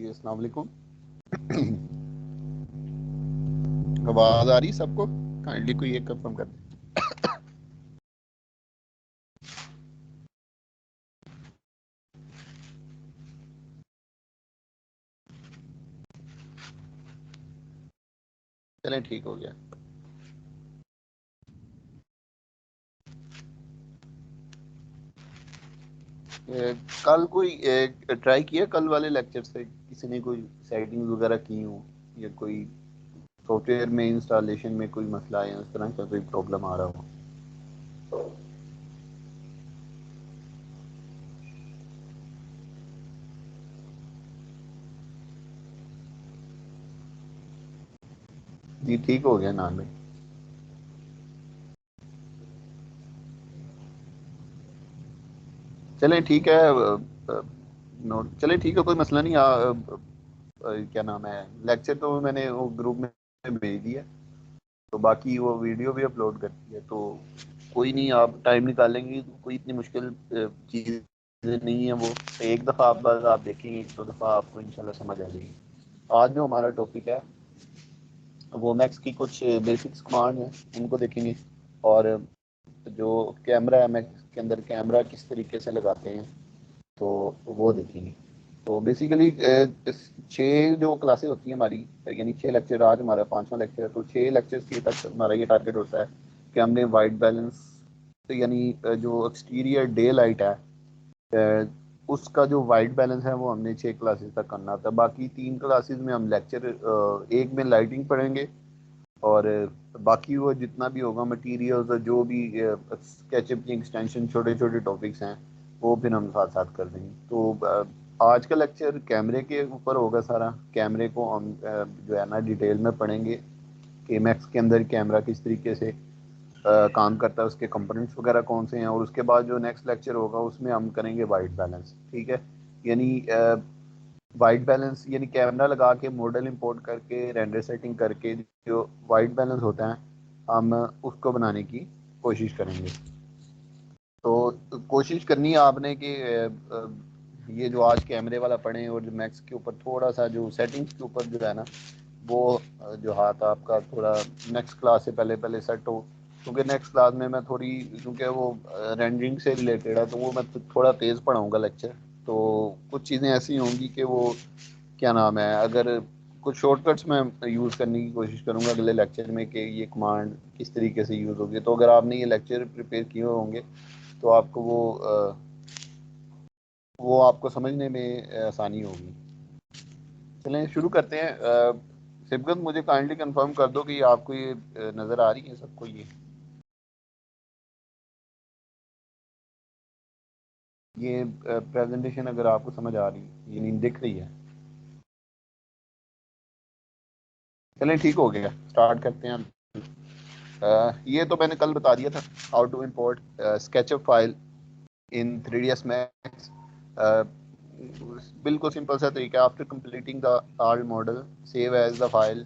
अस्सलाम वालेकुम। आवाज आ रही सबको? काइंडली कोई एक कंफर्म कर दे। चलें, ठीक हो गया। कल कोई ट्राई किया? कल वाले लेक्चर से किसी ने कोई सेटिंग वगैरह की हो, या कोई सॉफ्टवेयर में इंस्टॉलेशन में कोई मसला है, उस तरह का कोई प्रॉब्लम आ रहा हो? जी, ठीक हो गया नान भाई। चलें, ठीक है। नोट चलें, ठीक है, कोई मसला नहीं। क्या नाम है, लेक्चर तो मैंने वो ग्रुप में भेज दिया। तो बाकी वो वीडियो भी अपलोड करती है, तो कोई नहीं, आप टाइम निकालेंगे तो कोई इतनी मुश्किल चीज़ नहीं है वो। एक दफ़ा आप बस आप देखेंगे, एक दो दफ़ा आपको इंशाल्लाह समझ आ जाएगी। आज जो हमारा टॉपिक है वो मैक्स की कुछ बेसिक्स कमांड है, उनको देखेंगे। और जो कैमरा है, मैक्स के अंदर कैमरा किस तरीके से लगाते हैं, तो वो देखेंगे। तो बेसिकली छः जो क्लासेस होती हैं हमारी, यानी छः लेक्चर, आज हमारा पांचवा लेक्चर है, तो छः लेक्चर्स के तक हमारा ये टारगेट होता है कि हमने वाइट बैलेंस, तो यानी जो एक्सटीरियर डे लाइट है, अ, उसका जो वाइट बैलेंस है वो हमने छः क्लासेस तक करना था। बाकी तीन क्लासेस में हम लेक्चर, एक में लाइटिंग पढ़ेंगे, और बाकी वो जितना भी होगा मटेरियल्स और जो भी स्केचअप की एक्सटेंशन, छोटे छोटे टॉपिक्स हैं, वो फिर हम साथ साथ कर देंगे। तो आज का लेक्चर कैमरे के ऊपर होगा सारा। कैमरे को हम जो है ना डिटेल में पढ़ेंगे कि मैक्स के अंदर कैमरा किस तरीके से काम करता है, उसके कंपोनेंट्स वगैरह कौन से हैं। और उसके बाद जो नेक्स्ट लेक्चर होगा उसमें हम करेंगे वाइट बैलेंस, ठीक है। यानी वाइट बैलेंस यानी कैमरा लगा के मॉडल इंपोर्ट करके रेंडर सेटिंग करके जो वाइट बैलेंस होता है, हम उसको बनाने की कोशिश करेंगे। तो कोशिश करनी है आपने कि ये जो आज कैमरे वाला पढ़ें, और जो मैक्स के ऊपर थोड़ा सा जो सेटिंग्स के ऊपर जो है ना, वो जो हाथ आपका थोड़ा नेक्स्ट क्लास से पहले पहले सेट हो। क्योंकि नेक्स्ट क्लास में मैं थोड़ी, क्योंकि वो रेंडरिंग से रिलेटेड है, तो वो मैं थोड़ा तेज़ पढ़ाऊँगा लेक्चर। तो कुछ चीज़ें ऐसी होंगी कि वो क्या नाम है, अगर कुछ शॉर्टकट्स मैं यूज़ करने की कोशिश करूँगा अगले लेक्चर में कि ये कमांड किस तरीके से यूज़ होगी। तो अगर आपने ये लेक्चर प्रिपेयर किए होंगे तो आपको वो आपको समझने में आसानी होगी। चलें, शुरू करते हैं। सिबगत, मुझे काइंडली कंफर्म कर दो कि आपको ये नज़र आ रही है सबको? ये प्रेजेंटेशन अगर आपको समझ आ रही है, ये नहीं दिख रही है? चलें, ठीक हो गया, स्टार्ट करते हैं। ये तो मैंने कल बता दिया था, how to import SketchUp file in 3ds Max. बिल्कुल सिंपल सा तरीका। After completing the art model, save as the file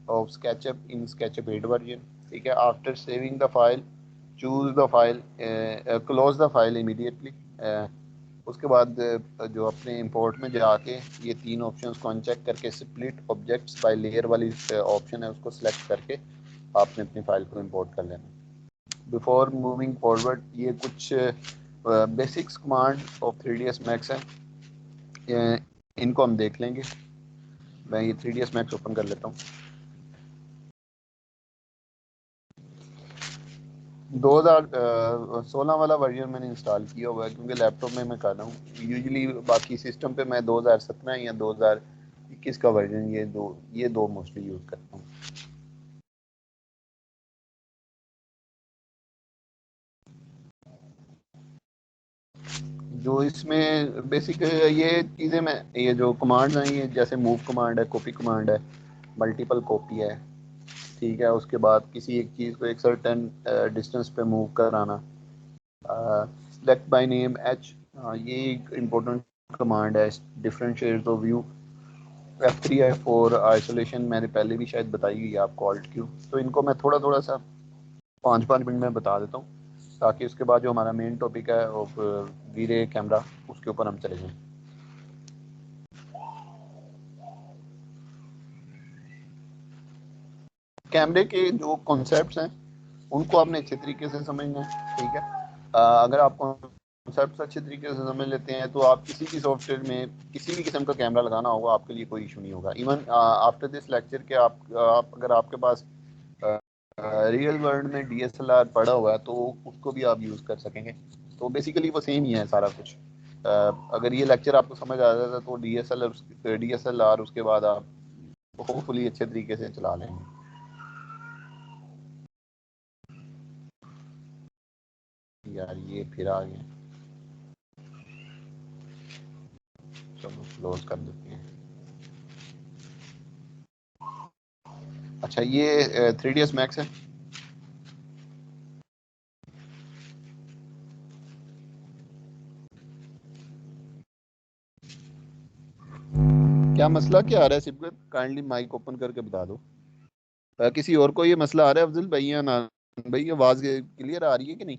of SketchUp in SketchUp 8 version, ठीक है। After saving the file, choose the file, close the file immediately. उसके बाद जो अपने import में जाके ये तीन ऑप्शंस को अनचेक करके स्प्लिट ऑब्जेक्ट्स बाय लेयर वाली ऑप्शन है, उसको सेलेक्ट करके आपने अपनी फाइल को इंपोर्ट कर लेना। बिफोर मूविंग फॉरवर्ड, ये कुछ basics command of 3ds max है, इनको हम देख लेंगे। मैं ये 3ds मैक्स ओपन कर लेता हूँ। 2016 वाला वर्जन मैंने इंस्टॉल किया हुआ है, क्योंकि लैपटॉप में मैं कर रहा हूँ यूजुअली। बाकी सिस्टम पे मैं 2017 या 2021 का वर्जन, ये दो मोस्टली यूज़ करता हूँ। जो इसमें बेसिक ये चीज़ें, मैं ये जो कमांड्स हैं, ये जैसे मूव कमांड है, कॉपी कमांड है, मल्टीपल कॉपी है, ठीक है। उसके बाद किसी एक चीज़ को एक सर्टेन डिस्टेंस पे मूव कराना। सेलेक्ट बाय नेम एच, ये एक इम्पोर्टेंट कमांड है। Differentiate the view, F3 F4 isolation मैंने पहले भी शायद बताई हुई है आपको, ऑल्ट क्यू। तो इनको मैं थोड़ा थोड़ा सा 5-5 मिनट में बता देता हूँ, ताकि उसके बाद जो हमारा मेन टॉपिक है ऑफ वीरे कैमरा, उसके ऊपर हम चले जाएं। कैमरे के जो कॉन्सेप्ट्स हैं उनको आपने अच्छे तरीके से समझना है, ठीक है। अगर आप कॉन्सेप्ट्स अच्छे तरीके से समझ लेते हैं तो आप किसी भी सॉफ्टवेयर में किसी भी किस्म का कैमरा लगाना होगा आपके लिए कोई इशू नहीं होगा। इवन आफ्टर दिस लेक्चर के आप अगर आपके पास रियल वर्ल्ड में डीएसएलआर पड़ा हुआ है तो उसको भी आप यूज़ कर सकेंगे। तो बेसिकली वो सेम ही है सारा कुछ। अगर ये लेक्चर आपको समझ आ जाता है तो डीएसएलआर उसके बाद आप होपफुली अच्छे तरीके से चला लेंगे। यार ये फिर आ गए, चलो क्लोज कर देते हैं। अच्छा ये 3ds मैक्स है। क्या मसला क्या आ रहा है सिर्फ काइंडली माइक ओपन करके बता दो। किसी और को ये मसला आ रहा है अफजल भाई या ना भाई, आवाज क्लियर आ रही है कि नहीं?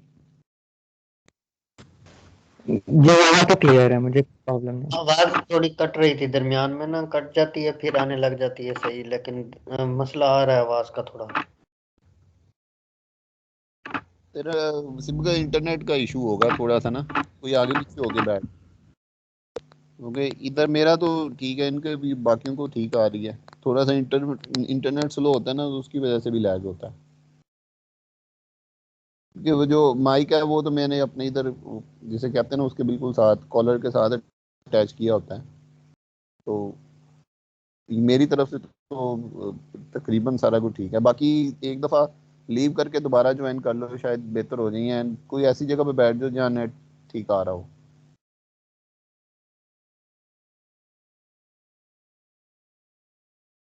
जी यहाँ तो क्लियर है, मुझे प्रॉब्लम नहीं। आवाज थोड़ी कट रही थी, दरमियान में ना कट जाती है फिर आने लग जाती है सही, लेकिन मसला आ रहा है आवाज का थोड़ा। तेरा सिर्फ इंटरनेट का इशू होगा थोड़ा सा ना, कोई आगे पीछे हो गए बैठ, क्योंकि इधर मेरा तो ठीक है, इनके भी बाकियों को ठीक आ रही है। थोड़ा सा इंटरनेट स्लो होता है ना तो उसकी वजह से भी लैग होता है। क्योंकि वो जो माइक है वो तो मैंने अपने इधर जिसे कहते हैं ना उसके बिल्कुल साथ कॉलर के साथ अटैच किया होता है। तो मेरी तरफ से तो तकरीबन सारा कुछ ठीक है। बाकी एक दफ़ा लीव करके दोबारा ज्वाइन कर लो, शायद बेहतर हो जाए। एंड कोई ऐसी जगह पे बैठ जाओ जहाँ नेट ठीक आ रहा हो।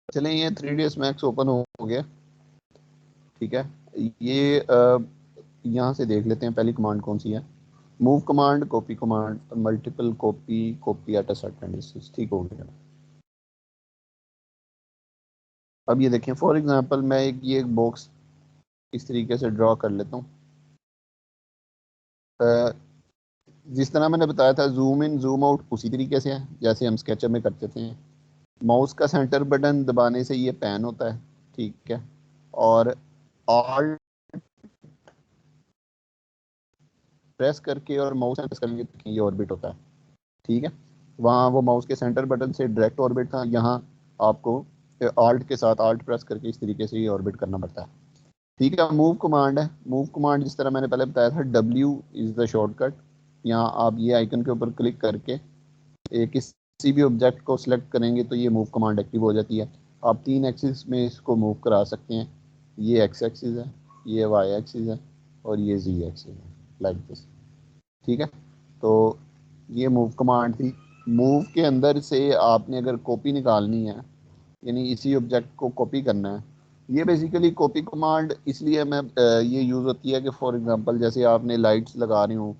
चलें, ये 3ds मैक्स ओपन हो गया, ठीक है। ये यहाँ से देख लेते हैं पहली कमांड कौन सी है। Move command, copy command, multiple copy, copy at a certain distance, ठीक हो गया। अब ये देखें फॉर एग्जांपल मैं एक बॉक्स इस तरीके से ड्रॉ कर लेता हूँ। जिस तरह मैंने बताया था जूम इन जूम आउट उसी तरीके से है जैसे हम स्केचअप में करते थे। माउस का सेंटर बटन दबाने से ये पैन होता है, ठीक है। और ऑल्ट प्रेस करके और माउस प्रेस करके ये ऑर्बिट होता है, ठीक है। वहाँ वो माउस के सेंटर बटन से डायरेक्ट ऑर्बिट था, यहाँ आपको ऑल्ट के साथ ऑल्ट प्रेस करके इस तरीके से ये ऑर्बिट करना पड़ता है, ठीक है। मूव कमांड है, मूव कमांड जिस तरह मैंने पहले बताया था W इज़ द शॉर्टकट। यहाँ आप ये आइकन के ऊपर क्लिक करके किसी भी ऑब्जेक्ट को सिलेक्ट करेंगे तो ये मूव कमांड एक्टिव हो जाती है। आप 3 एक्सिस में इसको मूव करा सकते हैं। ये एक्स एक्सिस है, ये वाई एक्सिस है और ये जी एक्सिस है, लाइक दिस, ठीक है। तो ये मूव कमांड थी। मूव के अंदर से आपने अगर कॉपी निकालनी है, यानी इसी ऑब्जेक्ट को कॉपी करना है, ये बेसिकली कॉपी कमांड इसलिए मैं ये यूज़ होती है कि फॉर एग्जांपल जैसे आपने लाइट्स लगा रही हूँ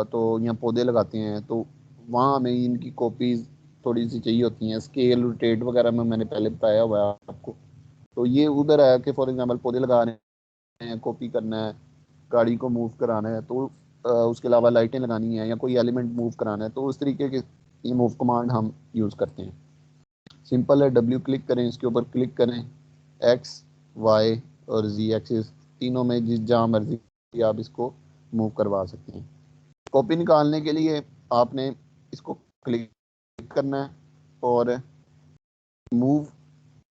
तो यहाँ पौधे लगाते हैं तो वहाँ हमें इनकी कॉपीज थोड़ी सी चाहिए होती हैं। स्केल रोटेट वगैरह में मैंने पहले बताया हुआ है आपको। तो ये उधर है कि फॉर एग्जांपल पौधे लगा रहे हैं, कॉपी करना है, गाड़ी को मूव कराना है, तो उसके अलावा लाइटें लगानी है या कोई एलिमेंट मूव कराना है, तो उस तरीके के ये मूव कमांड हम यूज़ करते हैं। सिंपल है, डब्ल्यू क्लिक करें, इसके ऊपर क्लिक करें, एक्स वाई और जी एक्सिस तीनों में जिस जहाँ मर्जी आप इसको मूव करवा सकते हैं। कॉपी निकालने के लिए आपने इसको क्लिक करना है और मूव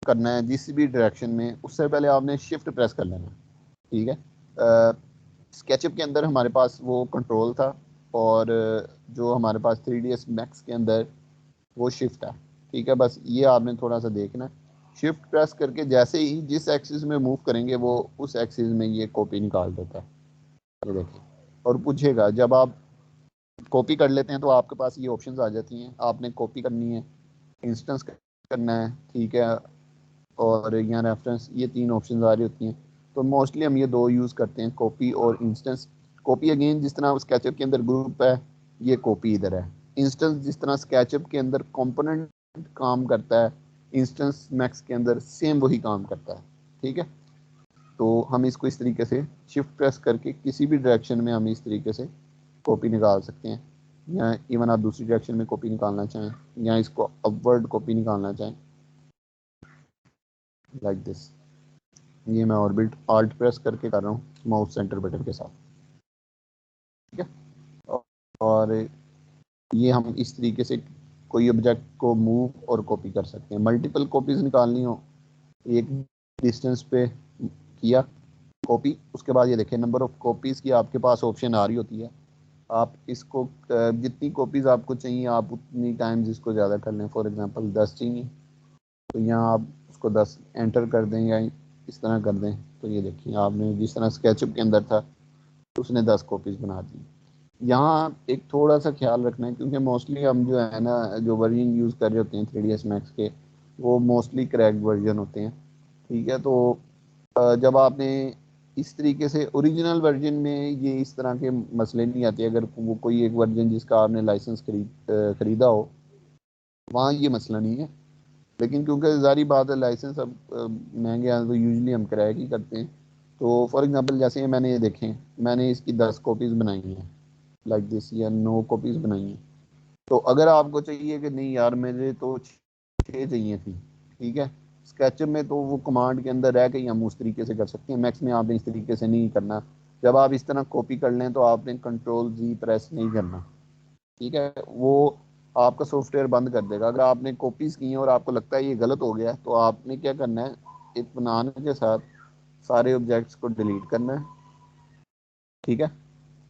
करना है जिस भी डायरेक्शन में, उससे पहले आपने शिफ्ट प्रेस कर लेना है, ठीक है। स्केचअप के अंदर हमारे पास वो कंट्रोल था और जो हमारे पास 3ds मैक्स के अंदर वो शिफ्ट है, ठीक है। बस ये आपने थोड़ा सा देखना है, शिफ्ट प्रेस करके जैसे ही जिस एक्सिस में मूव करेंगे वो उस एक्सिस में ये कॉपी निकाल देता है, ये देखिए। और पूछेगा जब आप कॉपी कर लेते हैं तो आपके पास ये ऑप्शंस आ जाती हैं, आपने कॉपी करनी है, इंस्टेंस करना है, ठीक है, और यहाँ रेफरेंस, ये 3 ऑप्शंस आ रही होती हैं। तो मोस्टली हम ये 2 यूज़ करते हैं, कॉपी और इंस्टेंस। कॉपी अगेन जिस तरह स्केचअप के अंदर ग्रुप है, ये कॉपी इधर है। इंस्टेंस जिस तरह स्केचअप के अंदर कंपोनेंट काम करता है, इंस्टेंस मैक्स के अंदर सेम वही काम करता है, ठीक है। तो हम इसको इस तरीके से शिफ्ट प्रेस करके किसी भी डायरेक्शन में हम इस तरीके से कॉपी निकाल सकते हैं, या इवन आप दूसरी डायरेक्शन में कॉपी निकालना चाहें या इसको अपवर्ड कॉपी निकालना चाहें, लाइक दिस। ये मैं ऑर्बिट आल्ट प्रेस करके कर रहा हूँ माउस सेंटर बटन के साथ, ठीक है। और ये हम इस तरीके से कोई ऑब्जेक्ट को मूव और कॉपी कर सकते हैं। मल्टीपल कॉपीज निकालनी हो, एक डिस्टेंस पे किया कॉपी, उसके बाद ये देखें नंबर ऑफ कॉपीज की आपके पास ऑप्शन आ रही होती है। आप इसको जितनी कॉपीज आपको चाहिए आप उतनी टाइम्स इसको ज़्यादा कर लें। फॉर एग्जांपल 10 चाहिए तो यहाँ आप उसको 10 एंटर कर दें या इस तरह कर दें। तो ये देखिए आपने जिस तरह स्केचअप के अंदर था उसने 10 कॉपीज बना दी। यहाँ एक थोड़ा सा ख्याल रखना है क्योंकि मोस्टली हम जो है ना जो वर्जन यूज़ कर रहे होते हैं 3ds मैक्स के, वो मोस्टली क्रैक्ड वर्जन होते हैं, ठीक है। तो जब आपने इस तरीके से ओरिजिनल वर्जन में ये इस तरह के मसले नहीं आते। अगर वो कोई एक वर्जन जिसका आपने लाइसेंस खरीदा हो वहाँ ये मसला नहीं है। लेकिन क्योंकि जारी बात है लाइसेंस अब महंगे हैं तो यूजली हम क्रैक ही करते हैं। तो फॉर एग्जांपल जैसे मैंने ये देखें, मैंने इसकी 10 कॉपीज़ बनाई हैं लाइक दिस, या 9 कॉपीज़ बनाई हैं। तो अगर आपको चाहिए कि नहीं यार मेरे तो 6 चाहिए थी, ठीक है, स्केचअप में तो वो कमांड के अंदर रह के ही हम उस तरीके से कर सकते हैं। मैक्स में आपने इस तरीके से नहीं करना। जब आप इस तरह कॉपी कर लें तो आपने कंट्रोल जी प्रेस नहीं करना, ठीक है। वो आपका सॉफ्टवेयर बंद कर देगा। अगर आपने कॉपीज़ की हैं और आपको लगता है ये गलत हो गया तो आपने क्या करना है, इत्मीनान के साथ सारे ऑब्जेक्ट्स को डिलीट करना है, ठीक है।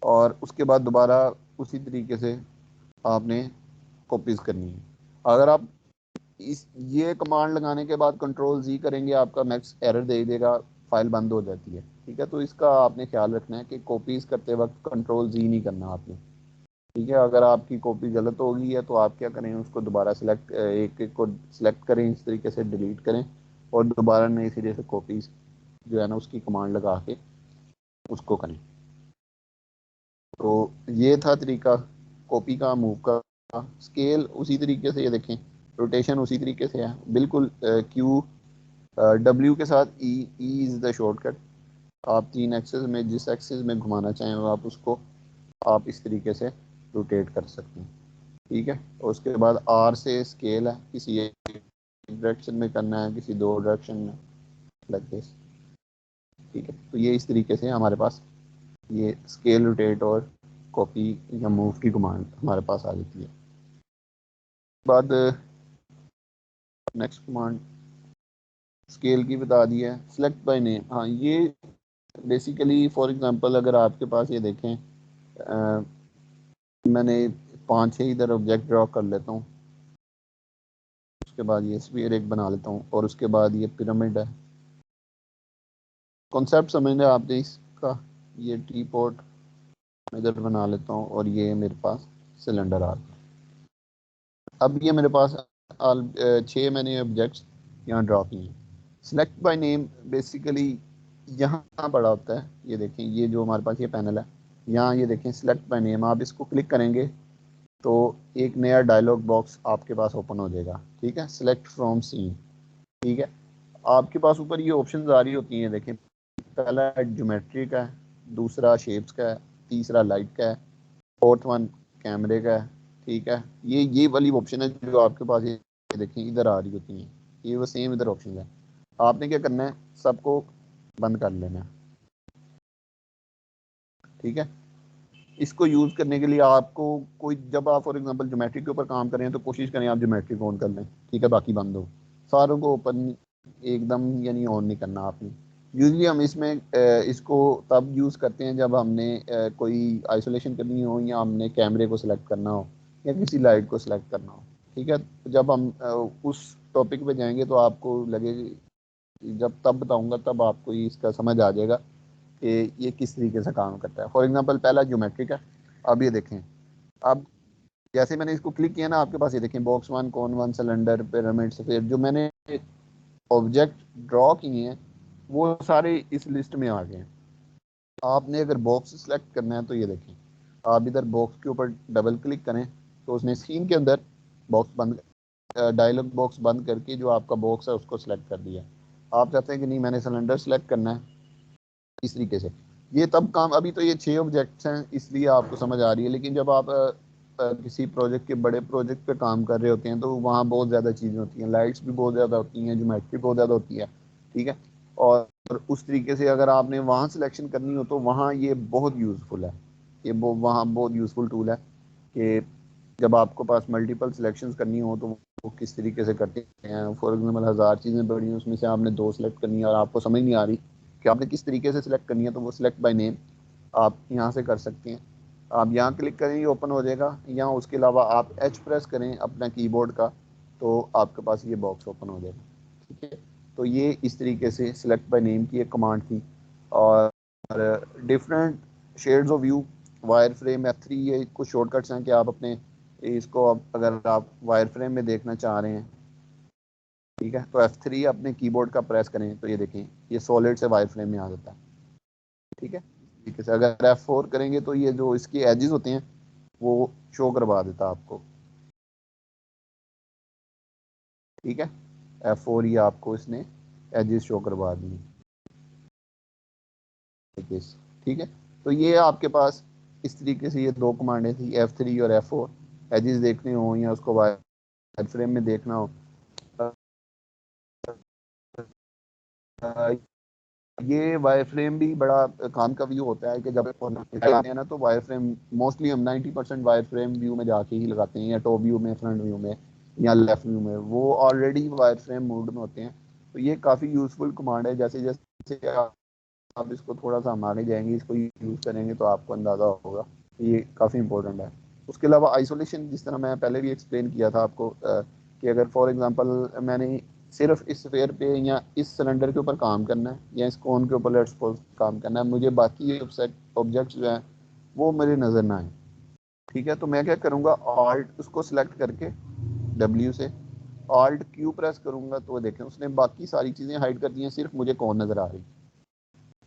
और उसके बाद दोबारा उसी तरीके से आपने कॉपीज़ करनी है। अगर आप इस ये कमांड लगाने के बाद कंट्रोल जी करेंगे आपका मैक्स एरर दे देगा, फाइल बंद हो जाती है, ठीक है। तो इसका आपने ख्याल रखना है कि कॉपीज़ करते वक्त कंट्रोल जी नहीं करना आपने, ठीक है। अगर आपकी कॉपी गलत हो गई है तो आप क्या करें, उसको दोबारा सेलेक्ट एक एक को सिलेक्ट करें, इस तरीके से डिलीट करें और दोबारा नए सिरे से कॉपीज जो है ना उसकी कमांड लगा के उसको करें। तो ये था तरीका कॉपी का, मूव का। स्केल उसी तरीके से, ये देखें रोटेशन उसी तरीके से है बिल्कुल। क्यू डब्ल्यू के साथ ई, ई इज़ द शॉर्टकट। आप 3 एक्सेस में जिस एक्सेस में घुमाना चाहें आप उसको आप इस तरीके से रोटेट कर सकते हैं, ठीक है। और उसके बाद आर से स्केल है, किसी एक डायरेक्शन में करना है किसी 2 डायरेक्शन में, लाइक दिस, ठीक है। तो ये इस तरीके से हमारे पास ये स्केल, रोटेट और कॉपी या मूव की कमांड हमारे पास आ जाती है। बाद नेक्स्ट कमांड स्केल की बता दी है, सिलेक्ट बाय नेम। हाँ ये बेसिकली फॉर एग्जांपल अगर आपके पास ये देखें मैंने 5-6 इधर ऑब्जेक्ट ड्रॉ कर लेता हूँ, उसके बाद ये स्फीयर एक बना लेता हूँ और उसके बाद ये पिरामिड है। कॉन्सेप्ट समझ रहे आपने इसका, ये टी पॉट इधर बना लेता हूँ और ये मेरे पास सिलेंडर आ गया। अब ये मेरे पास 6 मैंने ऑब्जेक्ट्स यहाँ ड्रॉ किए हैं। सिलेक्ट बाय नेम बेसिकली यहाँ पड़ा होता है, ये देखें ये जो हमारे पास ये पैनल है, यहाँ ये देखें सिलेक्ट बाय नेम, आप इसको क्लिक करेंगे तो एक नया डायलॉग बॉक्स आपके पास ओपन हो जाएगा, ठीक है। सिलेक्ट फ्रॉम सीन, ठीक है। आपके पास ऊपर ये ऑप्शंस आ रही होती हैं, देखें पहला ज्योमेट्री का है, दूसरा शेप्स का है, तीसरा लाइट का है, फोर्थ वन कैमरे का है, ठीक है। ये वाली ऑप्शन है जो आपके पास ये देखें इधर आ रही होती हैं, ये वो सेम इधर ऑप्शन है। आपने क्या करना है, सबको बंद कर लेना है, ठीक है। इसको यूज करने के लिए आपको कोई, जब आप फॉर एग्जांपल ज्योमेट्री के ऊपर काम करें तो कोशिश करें आप ज्योमेट्री को ऑन कर लें, ठीक है, बाकी बंद हो। सारों को ओपन एकदम यानी ऑन नहीं करना आपने। यूजली हम इसमें इसको तब यूज़ करते हैं जब हमने कोई आइसोलेशन करनी हो या हमने कैमरे को सिलेक्ट करना हो या किसी लाइट को सिलेक्ट करना हो, ठीक है। जब हम उस टॉपिक पे जाएंगे तो आपको लगेगा, जब तब बताऊंगा तब आपको इसका समझ आ जाएगा कि ये किस तरीके से काम करता है। फॉर एग्जांपल पहला ज्योमेट्रिक है। अब ये देखें, अब जैसे मैंने इसको क्लिक किया ना आपके पास ये देखें box one, cone one, cylinder, pyramid, sphere, जो मैंने ऑब्जेक्ट ड्रॉ किए हैं वो सारे इस लिस्ट में आ गए हैं। आपने अगर बॉक्स सेलेक्ट करना है तो ये देखें, आप इधर बॉक्स के ऊपर डबल क्लिक करें तो उसने स्क्रीन के अंदर बॉक्स बंद, डायलॉग बॉक्स बंद करके जो आपका बॉक्स है उसको सिलेक्ट कर दिया। आप चाहते हैं कि नहीं मैंने सिलेंडर सेलेक्ट करना है, इस तरीके से। ये तब काम, अभी तो ये 6 ऑब्जेक्ट्स हैं इसलिए आपको समझ आ रही है, लेकिन जब आप किसी प्रोजेक्ट के बड़े प्रोजेक्ट पे काम कर रहे होते हैं तो वहाँ बहुत ज़्यादा चीज़ें होती हैं, लाइट्स भी बहुत ज़्यादा होती हैं, ज्योमेट्री बहुत ज़्यादा होती है, ठीक है। और उस तरीके से अगर आपने वहाँ सिलेक्शन करनी हो तो वहाँ ये बहुत यूज़फुल है। ये वहाँ बहुत यूज़फुल टूल है कि जब आपको पास मल्टीपल सिलेक्शंस करनी हो तो वो किस तरीके से करते हैं। फॉर एग्जांपल 1000 चीज़ें पड़ी हैं, उसमें से आपने 2 सेलेक्ट करनी है और आपको समझ नहीं आ रही कि आपने किस तरीके से सिलेक्ट करनी है, तो वो सिलेक्ट बाय नेम आप यहाँ से कर सकते हैं। आप यहाँ क्लिक करें, ये ओपन हो जाएगा। यहाँ उसके अलावा आप H प्रेस करें अपना कीबोर्ड का तो आपके पास ये बॉक्स ओपन हो जाएगा। ठीक है, तो ये इस तरीके से सिलेक्ट बाय नेम की एक कमांड थी। और different shades of view, wire frame, F3, ये कुछ शॉर्टकट्स हैं कि आप अपने इसको अगर आप वायर फ्रेम में देखना चाह रहे हैं, ठीक है, तो F3 अपने कीबोर्ड का प्रेस करें तो ये देखें ये सॉलिड से वायर फ्रेम में आ जाता है। ठीक है, ठीक है। अगर F4 करेंगे तो ये जो इसके एजेस होते हैं वो शो करवा देता है आपको। ठीक है, F4 ये आपको इसने एजेस शो करवा दिए। ठीक है, तो ये आपके पास इस तरीके से ये 2 कमांडें थी, F3 और F4। एजेस देखने हो या उसको वायर फ्रेम में देखना हो। ये वायर फ्रेम भी बड़ा काम का व्यू होता है कि जब लगाते हैं ना तो वायर फ्रेम मोस्टली हम 90% वायर फ्रेम व्यू में जाके ही लगाते हैं, या टॉप व्यू में, फ्रंट व्यू में या लेफ्ट व्यू में, वो ऑलरेडी वायर फ्रेम मोड में होते हैं। तो ये काफ़ी यूजफुल कमांड है। जैसे जैसे आप इसको थोड़ा सा हम आगे जाएंगे, इसको यूज़ करेंगे तो आपको अंदाज़ा होगा ये काफ़ी इंपॉर्टेंट है। उसके अलावा आइसोलेशन, जिस तरह मैं पहले भी एक्सप्लेन किया था आपको कि अगर फॉर एग्जांपल मैंने सिर्फ इस स्फेयर पे या इस सिलेंडर के ऊपर काम करना है या इस कोन के ऊपर लेट्स सपोज काम करना है, मुझे बाकी ऑब्जेक्ट्स जो हैं वो मेरे नज़र ना आए। ठीक है, तो मैं क्या करूँगा, ऑल्ट उसको सिलेक्ट करके W से ऑल्ट Q प्रेस करूँगा तो देखें उसने बाकी सारी चीज़ें हाइड कर दी हैं, सिर्फ मुझे कौन नज़र आ रही।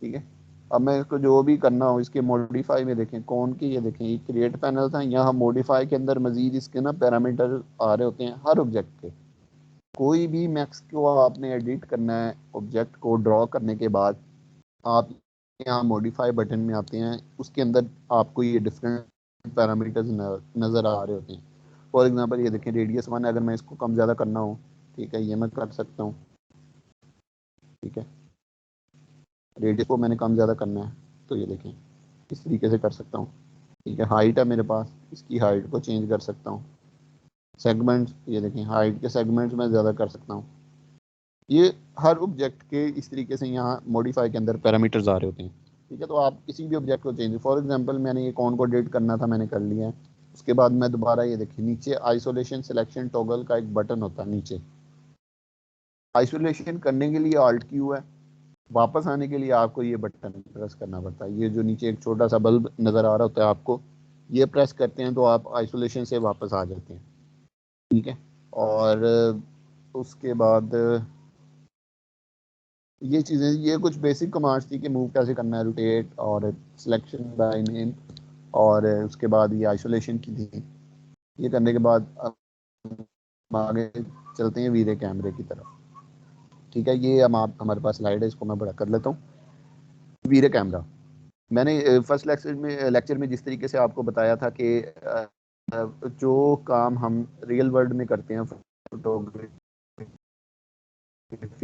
ठीक है, अब मैं इसको जो भी करना हो इसके मॉडिफाई में देखें कौन की, ये देखें ये क्रिएट पैनल था, यहाँ मॉडिफाई के अंदर मजीद इसके ना पैरामीटर आ रहे होते हैं हर ऑब्जेक्ट के। कोई भी मैक्स को आपने एडिट करना है ऑब्जेक्ट को ड्रॉ करने के बाद, आप यहाँ मॉडिफाई बटन में आते हैं, उसके अंदर आपको ये डिफरेंट पैरामीटर्स नज़र आ रहे होते हैं। फॉर एग्जांपल ये देखें रेडियस 1, अगर मैं इसको कम ज़्यादा करना हो, ठीक है, ये मैं कर सकता हूँ। ठीक है, रेडियस को मैंने कम ज़्यादा करना है तो ये देखें इस तरीके से कर सकता हूँ। ठीक है, हाइट है मेरे पास, इसकी हाइट को चेंज कर सकता हूँ। सेगमेंट्स, ये देखें हाइट के सेगमेंट्स मैं ज़्यादा कर सकता हूँ। ये हर ऑब्जेक्ट के इस तरीके से यहाँ मॉडिफाई के अंदर पैरामीटर्स आ रहे होते हैं। ठीक है, तो आप किसी भी ऑब्जेक्ट को चेंज, फॉर एग्जांपल मैंने ये कौन को डिलीट करना था, मैंने कर लिया है। उसके बाद मैं दोबारा ये देखिए नीचे आइसोलेशन सिलेक्शन टॉगल का एक बटन होता है नीचे। आइसोलेशन करने के लिए ऑल्ट Q है, वापस आने के लिए आपको ये बटन प्रेस करना पड़ता है। ये जो नीचे एक छोटा सा बल्ब नज़र आ रहा होता है आपको, ये प्रेस करते हैं तो आप आइसोलेशन से वापस आ जाते हैं। ठीक है, और उसके बाद ये चीज़ें, ये कुछ बेसिक कमांड्स थी कि मूव कैसे करना है, रोटेट और सिलेक्शन बाय नेम, और उसके बाद ये आइसोलेशन की थी। ये करने के बाद अब आगे चलते हैं वीरे कैमरे की तरफ। ठीक है, ये हम आप हमारे पास स्लाइड है, इसको मैं बड़ा कर लेता हूँ। वीरे कैमरा, मैंने फर्स्ट लेक्चर में जिस तरीके से आपको बताया था कि जो काम हम रियल वर्ल्ड में करते हैं फोटोग्राफी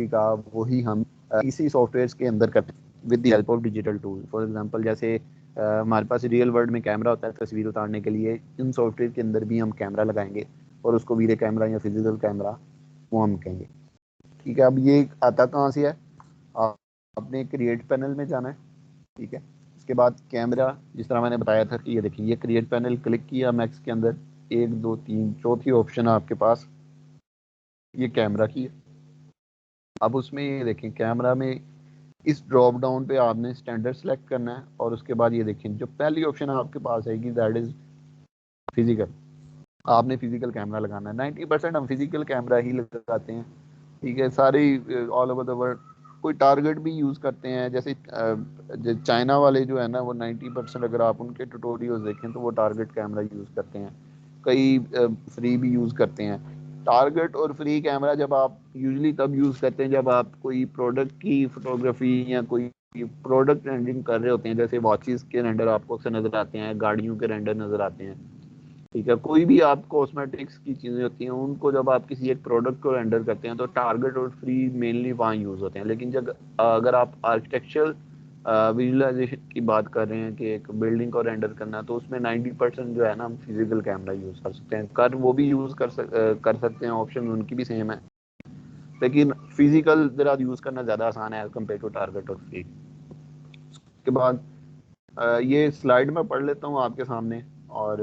का, वही हम इसी सॉफ्टवेयर के अंदर करते हैं with the help of digital tool. For example जैसे हमारे पास रियल वर्ल्ड में कैमरा होता है तस्वीर उतारने के लिए, इन सॉफ्टवेयर के अंदर भी हम कैमरा लगाएंगे और उसको वीडियो कैमरा या फिजिकल कैमरा वो हम कहेंगे। ठीक है, अब ये आता कहाँ से है, आपने क्रिएट पैनल में जाना है। ठीक है, उसके बाद कैमरा, जिस तरह मैंने बताया था कि ये देखिए ये क्रिएट पैनल क्लिक किया मैक्स के अंदर, 1 2 3 चौथी ऑप्शन है आपके पास ये कैमरा की है। अब उसमें ये देखें कैमरा में इस ड्रॉप डाउन पे आपने स्टैंडर्ड सेलेक्ट करना है और उसके बाद ये देखें जो पहली ऑप्शन आपके पास आएगी दैट इज फिजिकल। आपने फिजिकल कैमरा लगाना है। 90% हम फिजिकल कैमरा ही लगाते हैं। ठीक है, सारे ऑल ओवर द वर्ल्ड कोई टारगेट भी यूज़ करते हैं, जैसे चाइना वाले जो है ना वो 90% अगर आप उनके ट्यूटोरियल्स देखें तो वो टारगेट कैमरा यूज़ करते हैं। कई फ्री भी यूज़ करते हैं। टारगेट और फ्री कैमरा जब आप यूजली तब यूज़ करते हैं जब आप कोई प्रोडक्ट की फोटोग्राफी या कोई प्रोडक्ट रेंडरिंग कर रहे होते हैं, जैसे वॉचेस के रेंडर आपको अक्सर नज़र आते हैं, गाड़ियों के रेंडर नज़र आते हैं। ठीक है, कोई भी आप कॉस्मेटिक्स की चीज़ें होती हैं उनको जब आप किसी एक प्रोडक्ट को रेंडर करते हैं तो टारगेट और फ्री मेनली वहाँ यूज़ होते हैं। लेकिन जब अगर आप आर्किटेक्चरल विजुअलाइजेशन की बात कर रहे हैं कि एक बिल्डिंग को रेंडर करना, तो उसमें 90% जो है ना हम फिजिकल कैमरा यूज़ कर सकते हैं। वो भी यूज़ कर सकते हैं, ऑप्शन उनकी भी सेम है, लेकिन फिजिकल ज़रा यूज़ करना ज़्यादा आसान है एज कम्पेयर टू टारगेट और फ्री। उसके बाद ये स्लाइड में पढ़ लेता हूँ आपके सामने, और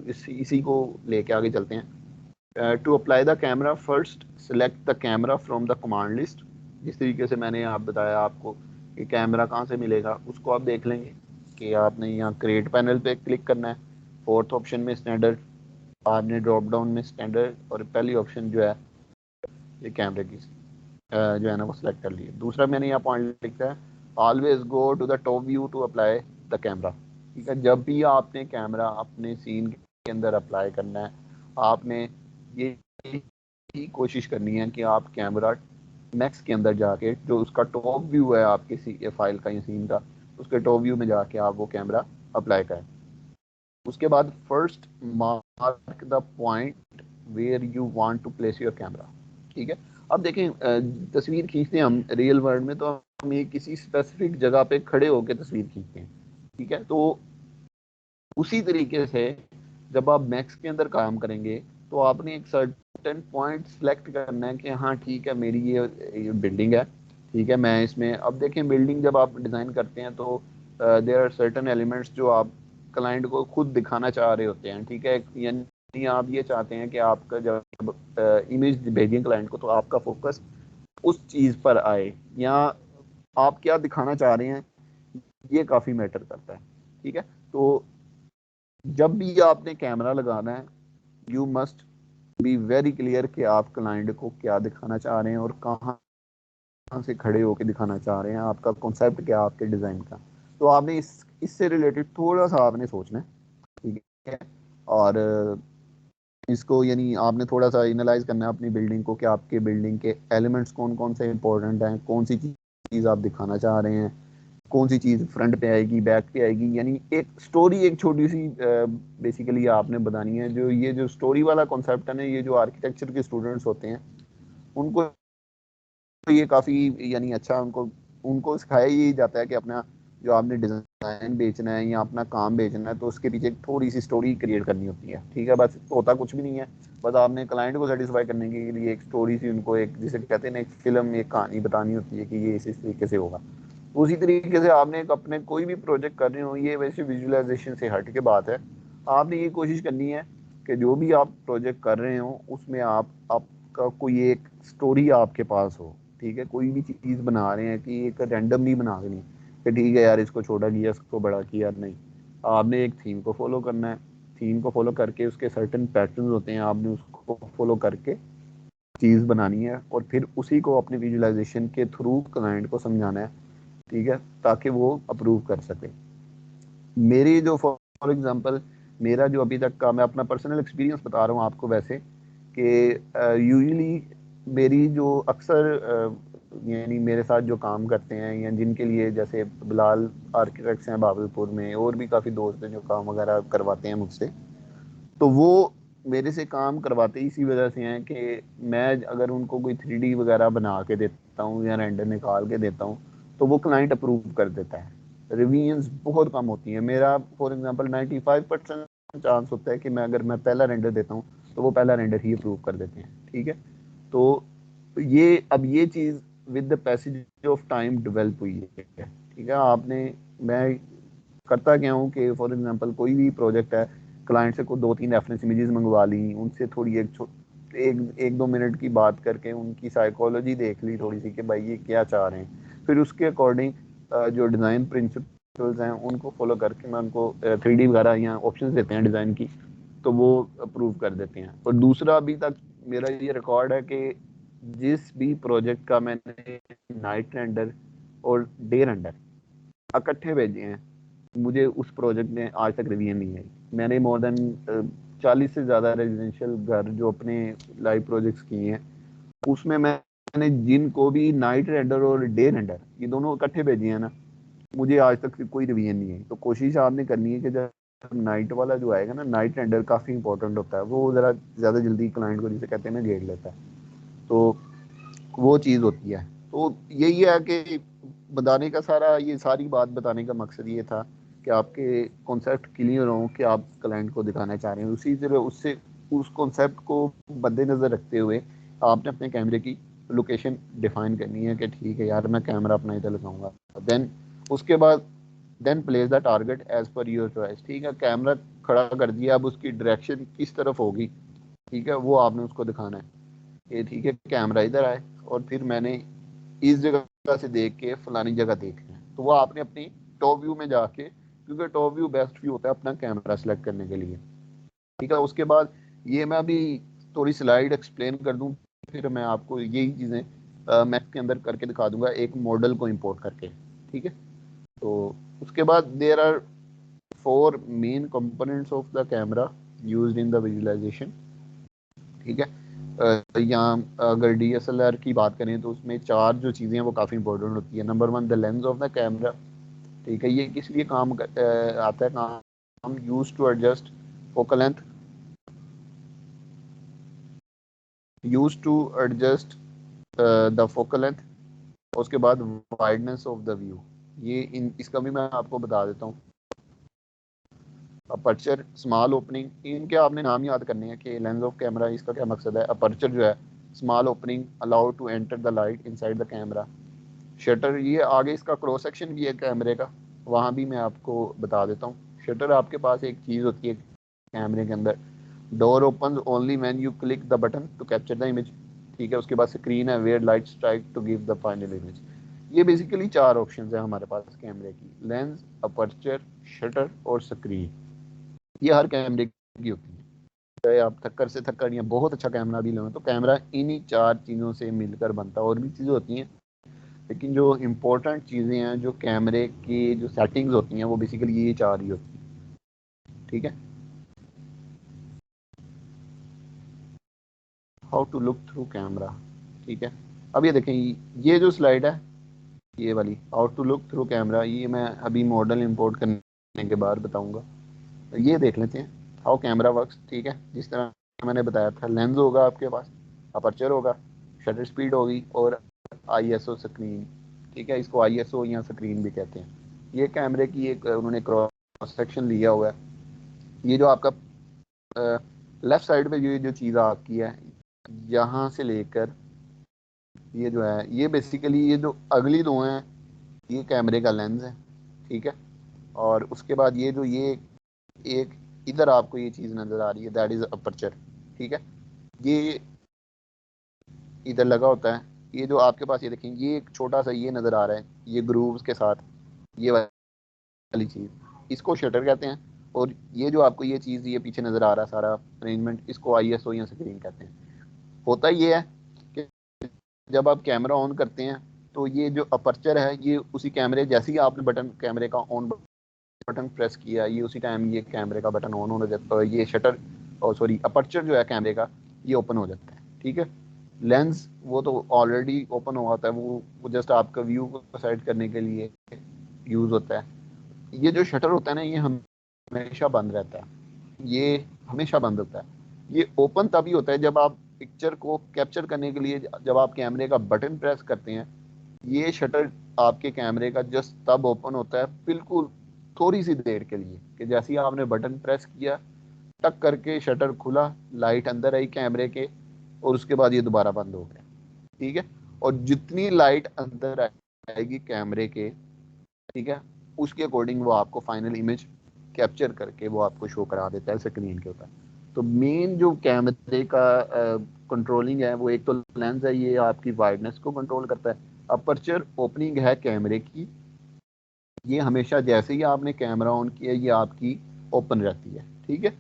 इसी को लेके आगे चलते हैं। To apply the camera first select the camera from the command list. जिस तरीके से मैंने आप बताया आपको कि कैमरा कहाँ से मिलेगा, उसको आप देख लेंगे कि आपने यहाँ क्रिएट पैनल पे क्लिक करना है। फोर्थ ऑप्शन में स्टैंडर्ड, आपने ड्रॉप डाउन में स्टैंडर्ड और पहली ऑप्शन जो है ये कैमरे की जो है ना वो सिलेक्ट कर लिए। दूसरा मैंने यहाँ पॉइंट लिखा है, always go to the top view to apply the camera. ठीक है, जब भी आपने कैमरा अपने सीन के अंदर अप्लाई करना है, आपने ये ही कोशिश करनी है कि आप कैमरा मैक्स के अंदर जाके जो उसका टॉप व्यू है आपके फाइल का या सीन का, उसके टॉप व्यू में जाके आप वो कैमरा अप्लाई करें। उसके बाद first mark the point where you want to place your camera. ठीक है, अब देखें तस्वीर खींचते हैं हम रियल वर्ल्ड में, तो हम ये किसी स्पेसिफिक जगह पे खड़े होकर तस्वीर खींचते हैं। ठीक है, तो उसी तरीके से जब आप मैक्स के अंदर काम करेंगे, तो आपने एक सर्टेन पॉइंट सेलेक्ट करना है कि हाँ ठीक है मेरी ये बिल्डिंग है। ठीक है, मैं इसमें अब देखें बिल्डिंग जब आप डिज़ाइन करते हैं तो देयर आर सर्टेन एलिमेंट्स जो आप क्लाइंट को खुद दिखाना चाह रहे होते हैं। ठीक है, यानी आप ये चाहते हैं कि आपका जब इमेज भेजें क्लाइंट को तो आपका फोकस उस चीज़ पर आए, या आप क्या दिखाना चाह रहे हैं ये काफ़ी मैटर करता है। ठीक है, तो जब भी आपने कैमरा लगाना है, you must be very clear कि आप क्लाइंट को क्या दिखाना चाह रहे हैं और कहाँ से खड़े होकर दिखाना चाह रहे हैं, आपका कॉन्सेप्ट क्या है आपके डिज़ाइन का। तो आपने इससे रिलेटेड थोड़ा सा आपने सोचना है। ठीक है, और इसको यानी आपने थोड़ा सा एनालाइज करना है अपनी बिल्डिंग को कि आपके बिल्डिंग के एलिमेंट्स कौन कौन से इंपॉर्टेंट हैं, कौन सी चीज़ आप दिखाना चाह रहे हैं, कौन सी चीज़ फ्रंट पे आएगी बैक पे आएगी। यानी एक स्टोरी एक छोटी सी बेसिकली आपने बतानी है। जो ये जो स्टोरी वाला कॉन्सेप्ट है ना, ये जो आर्किटेक्चर के स्टूडेंट्स होते हैं उनको ये काफ़ी यानी अच्छा उनको उनको सिखाया ही जाता है कि अपना जो आपने डिज़ाइन बेचना है या अपना काम बेचना है तो उसके पीछे एक थोड़ी सी स्टोरी क्रिएट करनी होती है। ठीक है, बस होता कुछ भी नहीं है, बस आपने क्लाइंट को सेटिस्फाई करने के लिए एक स्टोरी सी उनको एक जिसे कहते हैं ना एक फिल्म एक कहानी बतानी होती है कि ये इस तरीके से होगा। उसी तरीके से आपने एक अपने कोई भी प्रोजेक्ट कर रहे हो, ये वैसे विजुअलाइजेशन से हट के बात है, आपने ये कोशिश करनी है कि जो भी आप प्रोजेक्ट कर रहे हो उसमें आपका कोई एक स्टोरी आपके पास हो। ठीक है, कोई भी चीज़ बना रहे हैं कि एक रैंडमली बना देनी कि ठीक है यार इसको छोटा किया इसको बड़ा किया, नहीं, आपने एक थीम को फॉलो करना है। थीम को फॉलो करके उसके सर्टेन पैटर्न होते हैं, आपने उसको फॉलो करके चीज़ बनानी है और फिर उसी को अपने विजुअलाइजेशन के थ्रू क्लाइंट को समझाना है। ठीक है, ताकि वो अप्रूव कर सके। मेरी जो फॉर एग्जांपल मेरा जो अभी तक का मैं अपना पर्सनल एक्सपीरियंस बता रहा हूँ आपको, वैसे कि यूजुअली मेरी जो अक्सर यानी मेरे साथ जो काम करते हैं या जिनके लिए जैसे बिलाल आर्किटेक्ट्स हैं भावलपुर में, और भी काफ़ी दोस्त हैं जो काम वगैरह करवाते हैं मुझसे, तो वो मेरे से काम करवाते इसी वजह से हैं कि मैं अगर उनको कोई 3D वगैरह बना के देता हूँ या रेंडर निकाल के देता हूँ तो वो क्लाइंट अप्रूव कर देता है। रिवीजन्स बहुत कम होती हैं। मेरा फॉर एग्जांपल 95% चांस होता है कि मैं अगर मैं पहला रेंडर देता हूँ तो वो पहला रेंडर ही अप्रूव कर देते हैं। ठीक है, तो ये अब ये चीज़ with the passage of time develop हुई है। ठीक है, आपने मैं करता क्या हूँ कि फॉर एग्जांपल कोई भी प्रोजेक्ट है, क्लाइंट से को 2-3 रेफरेंस इमेजेस मंगवा ली, उनसे थोड़ी एक दो मिनट की बात करके उनकी साइकोलॉजी देख ली थोड़ी सी कि भाई ये क्या चाह रहे हैं, फिर उसके अकॉर्डिंग जो डिज़ाइन प्रिंसिपल्स हैं उनको फॉलो करके मैं उनको 3D वगैरह या ऑप्शंस देते हैं डिज़ाइन की, तो वो अप्रूव कर देते हैं। और दूसरा अभी तक मेरा ये रिकॉर्ड है कि जिस भी प्रोजेक्ट का मैंने नाइट रेंडर और डे रेंडर इकट्ठे भेजे हैं, मुझे उस प्रोजेक्ट में आज तक रिवीजन नहीं आई। मैंने मोर देन 40 से ज़्यादा रेजिडेंशियल घर जो अपने लाइव प्रोजेक्ट्स किए हैं, उसमें मैंने जिनको भी नाइट रेंडर और डे रेंडर ये दोनों इकट्ठे भेजे हैं ना, मुझे आज तक कोई रिवीजन नहीं है। तो कोशिश आपने करनी है कि जब नाइट वाला जो आएगा ना, नाइट रेंडर काफ़ी इंपॉर्टेंट होता है, वो ज़रा ज़्यादा जल्दी क्लाइंट को जिसे कहते हैं ना घेर लेता है, तो वो चीज़ होती है। तो यही है कि बताने का सारा, ये सारी बात बताने का मकसद ये था कि आपके कॉन्सेप्ट क्लियर हों कि आप क्लाइंट को दिखाना चाह रहे हैं। उसी तरह उससे उस कॉन्सेप्ट को मद्देनज़र रखते हुए आपने अपने कैमरे की लोकेशन डिफाइन करनी है कि ठीक है यार मैं कैमरा अपना इधर लगाऊंगा। देन उसके बाद then place the target as per your choice. ठीक है, कैमरा खड़ा कर दिया, अब उसकी डायरेक्शन किस तरफ होगी, ठीक है, वो आपने उसको दिखाना है कि ठीक है कैमरा इधर आए और फिर मैंने इस जगह से देख के फलानी जगह देखना है, तो वो आपने अपनी टॉप व्यू में जाके, क्योंकि टॉप व्यू बेस्ट व्यू होता है अपना कैमरा सेलेक्ट करने के लिए। ठीक है, उसके बाद ये मैं अभी थोड़ी स्लाइड एक्सप्लेन कर दूं, फिर मैं आपको यही चीज़ें मैथ के अंदर करके दिखा दूंगा एक मॉडल को इंपोर्ट करके। ठीक है, तो उसके बाद there are 4 main components of the camera used in the visualisation. ठीक है, यहाँ अगर DSLR की बात करें तो उसमें 4 जो चीज़ें हैं वो काफ़ी इंपॉर्टेंट होती है। Number 1 the lens of the camera. ठीक है, ये किस लिए आता है काम, use to adjust focal length, use to adjust the focal length, उसके बाद वाइडनेस ऑफ द व्यू। ये इसका भी मैं आपको बता देता हूँ। अपर्चर, स्मॉल ओपनिंग, इनके आपने नाम याद करने हैं कि लेंस ऑफ कैमरा इसका क्या मकसद है। अपर्चर जो है small opening allow to enter the light inside the camera. Shutter, ये आगे इसका क्रॉस सेक्शन भी है कैमरे का, वहाँ भी मैं आपको बता देता हूँ। शटर आपके पास एक चीज़ होती है कैमरे के अंदर, door open only when you click the button to capture the image. ठीक है, उसके बाद स्क्रीन है where light strike to give the final image. ये बेसिकली 4 ऑप्शंस हैं हमारे पास कैमरे की, लेंस, अपर्चर, शटर और स्क्रीन। ये हर कैमरे की होती है। चाहे आप थक्कर से थक्कर या बहुत अच्छा कैमरा भी लें, तो कैमरा इन्हीं 4 चीज़ों से मिलकर बनता है। और भी चीज़ें होती हैं, लेकिन जो इम्पोर्टेंट चीज़ें हैं जो कैमरे की जो सेटिंग्स होती हैं वो बेसिकली ये 4 ही होती हैं। ठीक है, how to look through camera. ठीक है, अब ये देखें, ये जो स्लाइड है ये वाली how to look through camera, ये मैं अभी मॉडल इंपोर्ट करने के बाद बताऊंगा। तो ये देख लेते हैं हाउ कैमरा वर्क्स। ठीक है, जिस तरह मैंने बताया था, लेंस होगा आपके पास, अपर्चर होगा, शटर स्पीड होगी और ISO स्क्रीन। ठीक है, इसको ISO या स्क्रीन भी कहते हैं। ये कैमरे की एक उन्होंने क्रॉस सेक्शन लिया हुआ है। ये जो आपका लेफ्ट साइड पे ये जो चीज़ आपकी है, यहाँ से लेकर ये जो है, ये बेसिकली ये जो अगली 2 हैं ये कैमरे का लेंस है। ठीक है, और उसके बाद ये जो ये एक इधर आपको ये चीज़ नज़र आ रही है, दैट इज़ अपर्चर। ठीक है, ये इधर लगा होता है। ये जो आपके पास ये देखें, ये एक छोटा सा ये नज़र आ रहा है, ये ग्रूव्स के साथ ये वाली चीज़, इसको शटर कहते हैं। और ये जो आपको ये चीज़ ये पीछे नज़र आ रहा है सारा अरेंजमेंट, इसको ISO या स्क्रीन कहते हैं। होता ये है कि जब आप कैमरा ऑन करते हैं तो ये जो अपर्चर है ये उसी कैमरे, जैसे ही आपने बटन कैमरे का ऑन बटन प्रेस किया, ये उसी टाइम ये कैमरे का बटन ऑन होने जाता है, ये शटर और सॉरी अपर्चर जो है कैमरे का ये ओपन हो जाता है। ठीक है, लेंस वो तो ऑलरेडी ओपन हुआ होता है, वो जस्ट आपका व्यू को सेट करने के लिए यूज़ होता है। ये जो शटर होता है ना ये हमेशा बंद रहता है, ये हमेशा बंद होता है। ये ओपन तभी होता है जब आप पिक्चर को कैप्चर करने के लिए जब आप कैमरे का बटन प्रेस करते हैं, ये शटर आपके कैमरे का जस्ट तब ओपन होता है, बिल्कुल थोड़ी सी देर के लिए, कि जैसे ही आपने बटन प्रेस किया टक करके शटर खुला, लाइट अंदर आई कैमरे के, और उसके बाद ये दोबारा बंद हो गया। ठीक है, और जितनी लाइट अंदर आएगी कैमरे के, ठीक है, उसके अकॉर्डिंग वो आपको फाइनल इमेज कैप्चर करके वो आपको शो करा देता है स्क्रीन के ऊपर। तो मेन जो कैमरे का कंट्रोलिंग है वो एक तो लेंस है, ये आपकी वाइडनेस को कंट्रोल करता है। अपर्चर ओपनिंग है कैमरे की, ये हमेशा जैसे ही आपने कैमरा ऑन किया ये आपकी ओपन रहती है। ठीक है,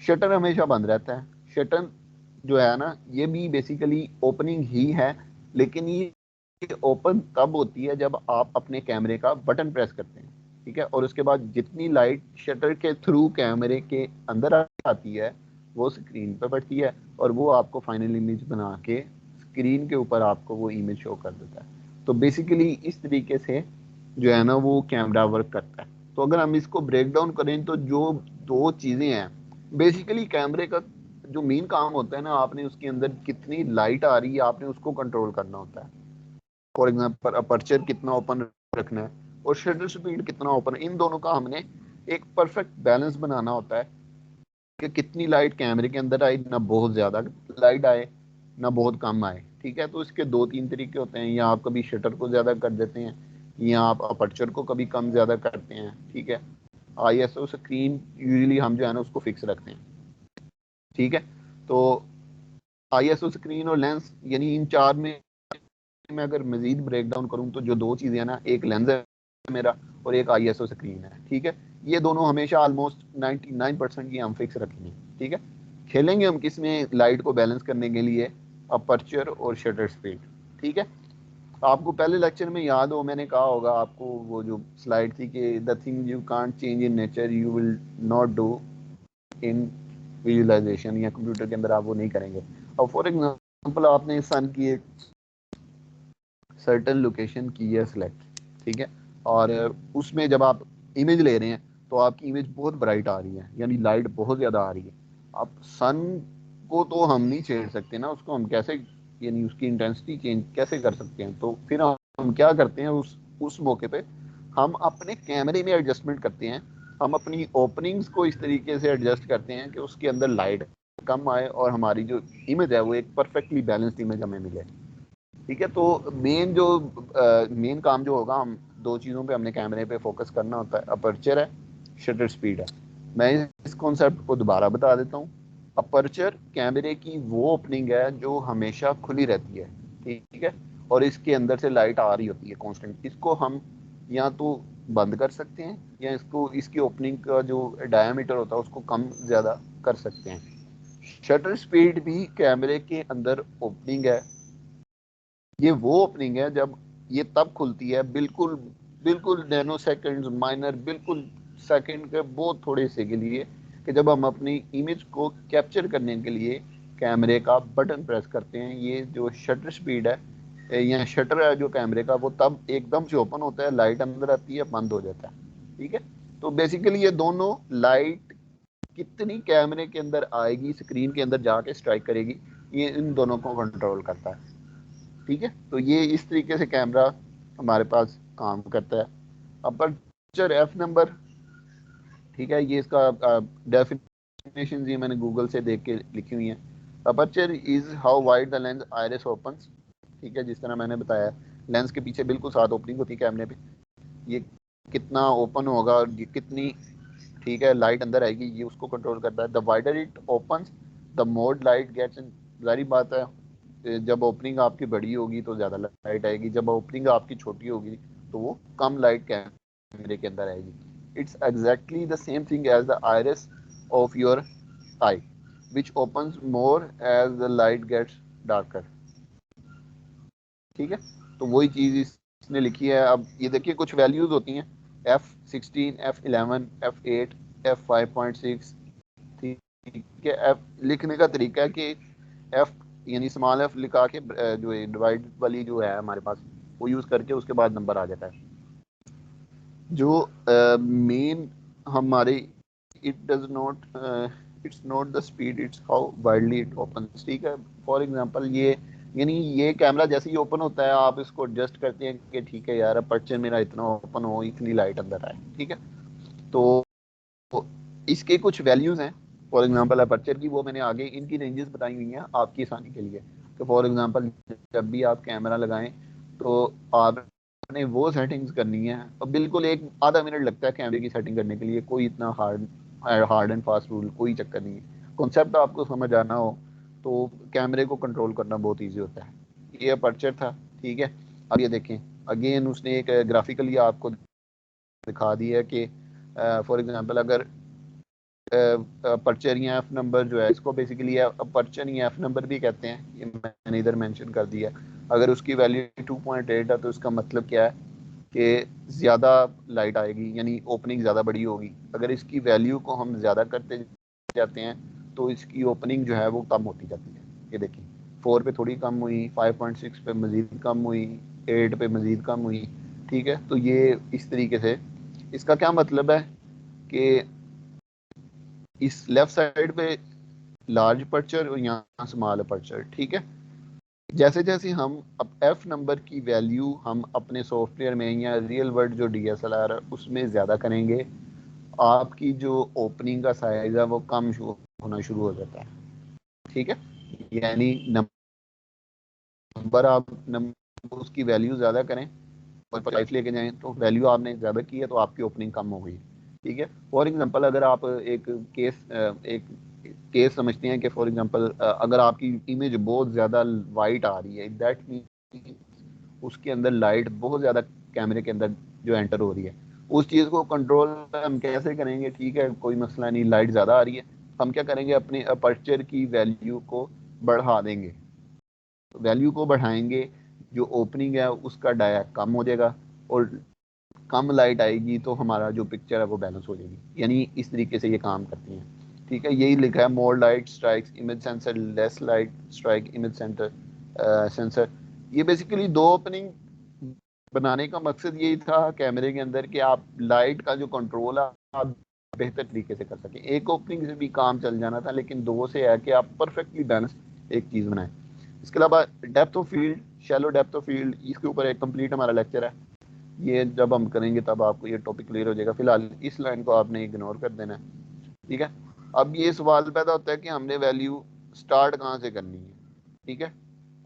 शटर हमेशा बंद रहता है। शटर जो है ना ये भी बेसिकली ओपनिंग ही है, लेकिन ये ओपन तब होती है जब आप अपने कैमरे का बटन प्रेस करते हैं। ठीक है, और उसके बाद जितनी लाइट शटर के थ्रू कैमरे के अंदर आती है वो स्क्रीन पर पड़ती है, और वो आपको फाइनल इमेज बना के स्क्रीन के ऊपर आपको वो इमेज शो कर देता है। तो बेसिकली इस तरीके से जो है ना वो कैमरा वर्क करता है। तो अगर हम इसको ब्रेक डाउन करें तो जो दो चीजें हैं बेसिकली। कैमरे का जो मेन काम होता है ना, आपने उसके अंदर कितनी लाइट आ रही है आपने उसको कंट्रोल करना होता है। फॉर एग्जांपल अपर्चर कितना ओपन रखना है और शटर स्पीड कितना ओपन है, इन दोनों का हमने एक परफेक्ट बैलेंस बनाना होता है कि कितनी लाइट कैमरे के अंदर आए, ना बहुत ज्यादा लाइट आए ना बहुत कम आए। ठीक है, तो इसके दो तीन तरीके होते हैं, या आप कभी शटर को ज्यादा कर देते हैं या आप अपर्चर को कभी कम ज्यादा करते हैं। ठीक है, आईएसओ स्क्रीन यूजुअली हम जो है ना उसको फिक्स रखते हैं। ठीक है, तो आईएसओ स्क्रीन और लेंस यानी इन चार में मैं अगर मजीद ब्रेक डाउन करूं तो जो दो चीजें हैं ना, एक लेंस है मेरा और एक आईएसओ स्क्रीन है। ठीक है, ये दोनों हमेशा ऑलमोस्ट 99% की हम फिक्स रखेंगे। ठीक है, खेलेंगे हम किस में लाइट को बैलेंस करने के लिए, अपर्चर और शटर स्पीड। ठीक है, आपको पहले लेक्चर में याद हो मैंने कहा होगा आपको वो जो स्लाइड थी कि the thing you can't change in nature you will not do in visualisation, या कंप्यूटर के अंदर आप वो नहीं करेंगे। अब फॉर एग्जांपल आपने सन की एक सर्टन लोकेशन की है सिलेक्ट। ठीक है, और उसमें जब आप इमेज ले रहे हैं तो आपकी इमेज बहुत ब्राइट आ रही है, यानी लाइट बहुत ज़्यादा आ रही है। आप सन को तो हम नहीं छेड़ सकते ना, उसको हम कैसे यानी उसकी इंटेंसिटी चेंज कैसे कर सकते हैं। तो फिर हम क्या करते हैं उस मौके पे हम अपने कैमरे में एडजस्टमेंट करते हैं। हम अपनी ओपनिंग्स को इस तरीके से एडजस्ट करते हैं कि उसके अंदर लाइट कम आए और हमारी जो इमेज है वो एक परफेक्टली बैलेंस्ड इमेज हमें मिले। ठीक है, तो मेन काम जो होगा, हम दो चीज़ों पे हमने कैमरे पे फोकस करना होता है, अपर्चर है, शटर स्पीड है। मैं इस कॉन्सेप्ट को दोबारा बता देता हूँ। अपर्चर कैमरे की वो ओपनिंग है जो हमेशा खुली रहती है। ठीक है, और इसके अंदर से लाइट आ रही होती है कांस्टेंट। इसको हम या तो बंद कर सकते हैं या इसको इसकी ओपनिंग का जो डायमीटर होता है उसको कम ज़्यादा कर सकते हैं। शटर स्पीड भी कैमरे के अंदर ओपनिंग है। ये वो ओपनिंग है जब ये तब खुलती है बिल्कुल बिल्कुल नैनो सेकंड्स माइनर बिल्कुल सेकंड के बहुत थोड़े से के लिए, कि जब हम अपनी इमेज को कैप्चर करने के लिए कैमरे का बटन प्रेस करते हैं। ये जो शटर स्पीड है या शटर है जो कैमरे का, वो तब एकदम से ओपन होता है, लाइट अंदर आती है, बंद हो जाता है। ठीक है, तो बेसिकली ये दोनों लाइट कितनी कैमरे के अंदर आएगी, स्क्रीन के अंदर जाके स्ट्राइक करेगी, ये इन दोनों को कंट्रोल करता है। ठीक है, तो ये इस तरीके से कैमरा हमारे पास काम करता है। अपर्चर एफ नंबर, ठीक है, ये इसका डेफिनेशन ये मैंने गूगल से देख के लिखी हुई है। Aperture is how wide the lens iris opens. ठीक है, जिस तरह मैंने बताया लेंस के पीछे बिल्कुल साथ ओपनिंग होती है कैमरे पे, ये कितना ओपन होगा और ये कितनी, ठीक है, लाइट अंदर आएगी, ये उसको कंट्रोल करता है। The wider it opens the more light gets in. जारी बात है, जब ओपनिंग आपकी बड़ी होगी तो ज़्यादा लाइट आएगी, जब ओपनिंग आपकी छोटी होगी तो वो कम लाइट कैमरे के अंदर आएगी। It's exactly the same thing as the iris of your eye which opens more as the light gets darker. ठीक है, तो वही चीज़ इसने लिखी है। अब ये देखिए कुछ वैल्यूज होती हैं, F16 F11 F8 F5.6। ठीक है, एफ लिखने का तरीका है कि एफ यानी स्मॉल एफ लिखा के जो डिवाइड वाली जो है हमारे पास वो यूज करके उसके बाद नंबर आ जाता है। जो मेन हमारे it does not it's not the speed it's how widely it opens. ठीक है, फॉर एग्जांपल ये यानी ये कैमरा जैसे ही ओपन होता है आप इसको एडजस्ट करते हैं कि ठीक है यार अपर्चर मेरा इतना ओपन हो, इतनी लाइट अंदर आए। ठीक है, तो इसके कुछ वैल्यूज हैं। फॉर एग्जांपल अपर्चर की वो मैंने आगे इनकी रेंजेस बताई हुई हैं आपकी आसानी के लिए। तो फॉर एग्जांपल जब भी आप कैमरा लगाएं तो आपने वो सेटिंग्स करनी है, और बिल्कुल एक आधा मिनट लगता है कैमरे की सेटिंग करने के लिए, कोई इतना हार्ड एंड फास्ट रूल कोई चक्कर नहीं है। कॉन्सेप्ट आपको समझ आना हो तो कैमरे को कंट्रोल करना बहुत ईजी होता है। ये अपर्चर था। ठीक है, अब ये देखें अगेन उसने एक ग्राफिकली आपको दिखा दिया है कि फॉर एग्जांपल अगर अपर्चर या एफ नंबर जो है, इसको बेसिकली अपर्चर या एफ नंबर भी कहते हैं, ये मैंने इधर मेंशन कर दिया। अगर उसकी वैल्यू 2.8 है तो इसका मतलब क्या है कि ज़्यादा लाइट आएगी, यानी ओपनिंग ज़्यादा बड़ी होगी। अगर इसकी वैल्यू को हम ज़्यादा करते जाते हैं तो इसकी ओपनिंग जो है वो कम होती जाती है। ये देखिए 4 पे थोड़ी कम हुई, 5.6 पे मज़ीद कम हुई, 8 पे मज़ीद कम हुई। ठीक है, तो ये इस तरीके से इसका क्या मतलब है कि इस लेफ्ट साइड पे लार्ज अपर्चर और यहाँ स्मॉल अपर्चर, ठीक है। जैसे जैसे हम अब एफ नंबर की वैल्यू हम अपने सॉफ्टवेयर में या रियल वर्ल्ड जो डीएसएलआर है उसमें ज़्यादा करेंगे, आपकी जो ओपनिंग का साइज है वो कम होना शुरू हो जाता है, ठीक है। यानी नंबर आप नंबर उसकी वैल्यू ज़्यादा करें और 5 लेके जाएं तो वैल्यू आपने ज़्यादा की है तो आपकी ओपनिंग कम हो गई, ठीक है। फॉर एग्जांपल अगर आप एक केस समझते हैं कि फॉर एग्जांपल अगर आपकी इमेज बहुत ज़्यादा वाइट आ रही है, दैट मीन उसके अंदर लाइट बहुत ज़्यादा कैमरे के अंदर जो एंटर हो रही है, उस चीज़ को कंट्रोल हम कैसे करेंगे, ठीक है, कोई मसला नहीं, लाइट ज़्यादा आ रही है, हम क्या करेंगे, अपने अपर्चर की वैल्यू को बढ़ा देंगे, वैल्यू को बढ़ाएंगे, जो ओपनिंग है उसका डाया कम हो जाएगा और कम लाइट आएगी तो हमारा जो पिक्चर है वो बैलेंस हो जाएगी। यानी इस तरीके से ये काम करती हैं, ठीक है। यही लिखा है, मोर light strikes image sensor, less light strike image sensor. ये बेसिकली दो ओपनिंग बनाने का मकसद यही था कैमरे के अंदर कि आप लाइट का जो कंट्रोल है आप बेहतर तरीके से कर सकें। एक ओपनिंग से भी काम चल जाना था, लेकिन दो से है कि आप परफेक्टली बैलेंस एक चीज़ बनाएं। इसके अलावा depth of field, shallow depth of field, इसके ऊपर एक कंप्लीट हमारा लेक्चर है, ये जब हम करेंगे तब आपको ये टॉपिक क्लियर हो जाएगा। फिलहाल इस लाइन को आपने इग्नोर कर देना है, ठीक है। अब ये सवाल पैदा होता है कि हमने वैल्यू स्टार्ट कहाँ से करनी है, ठीक है।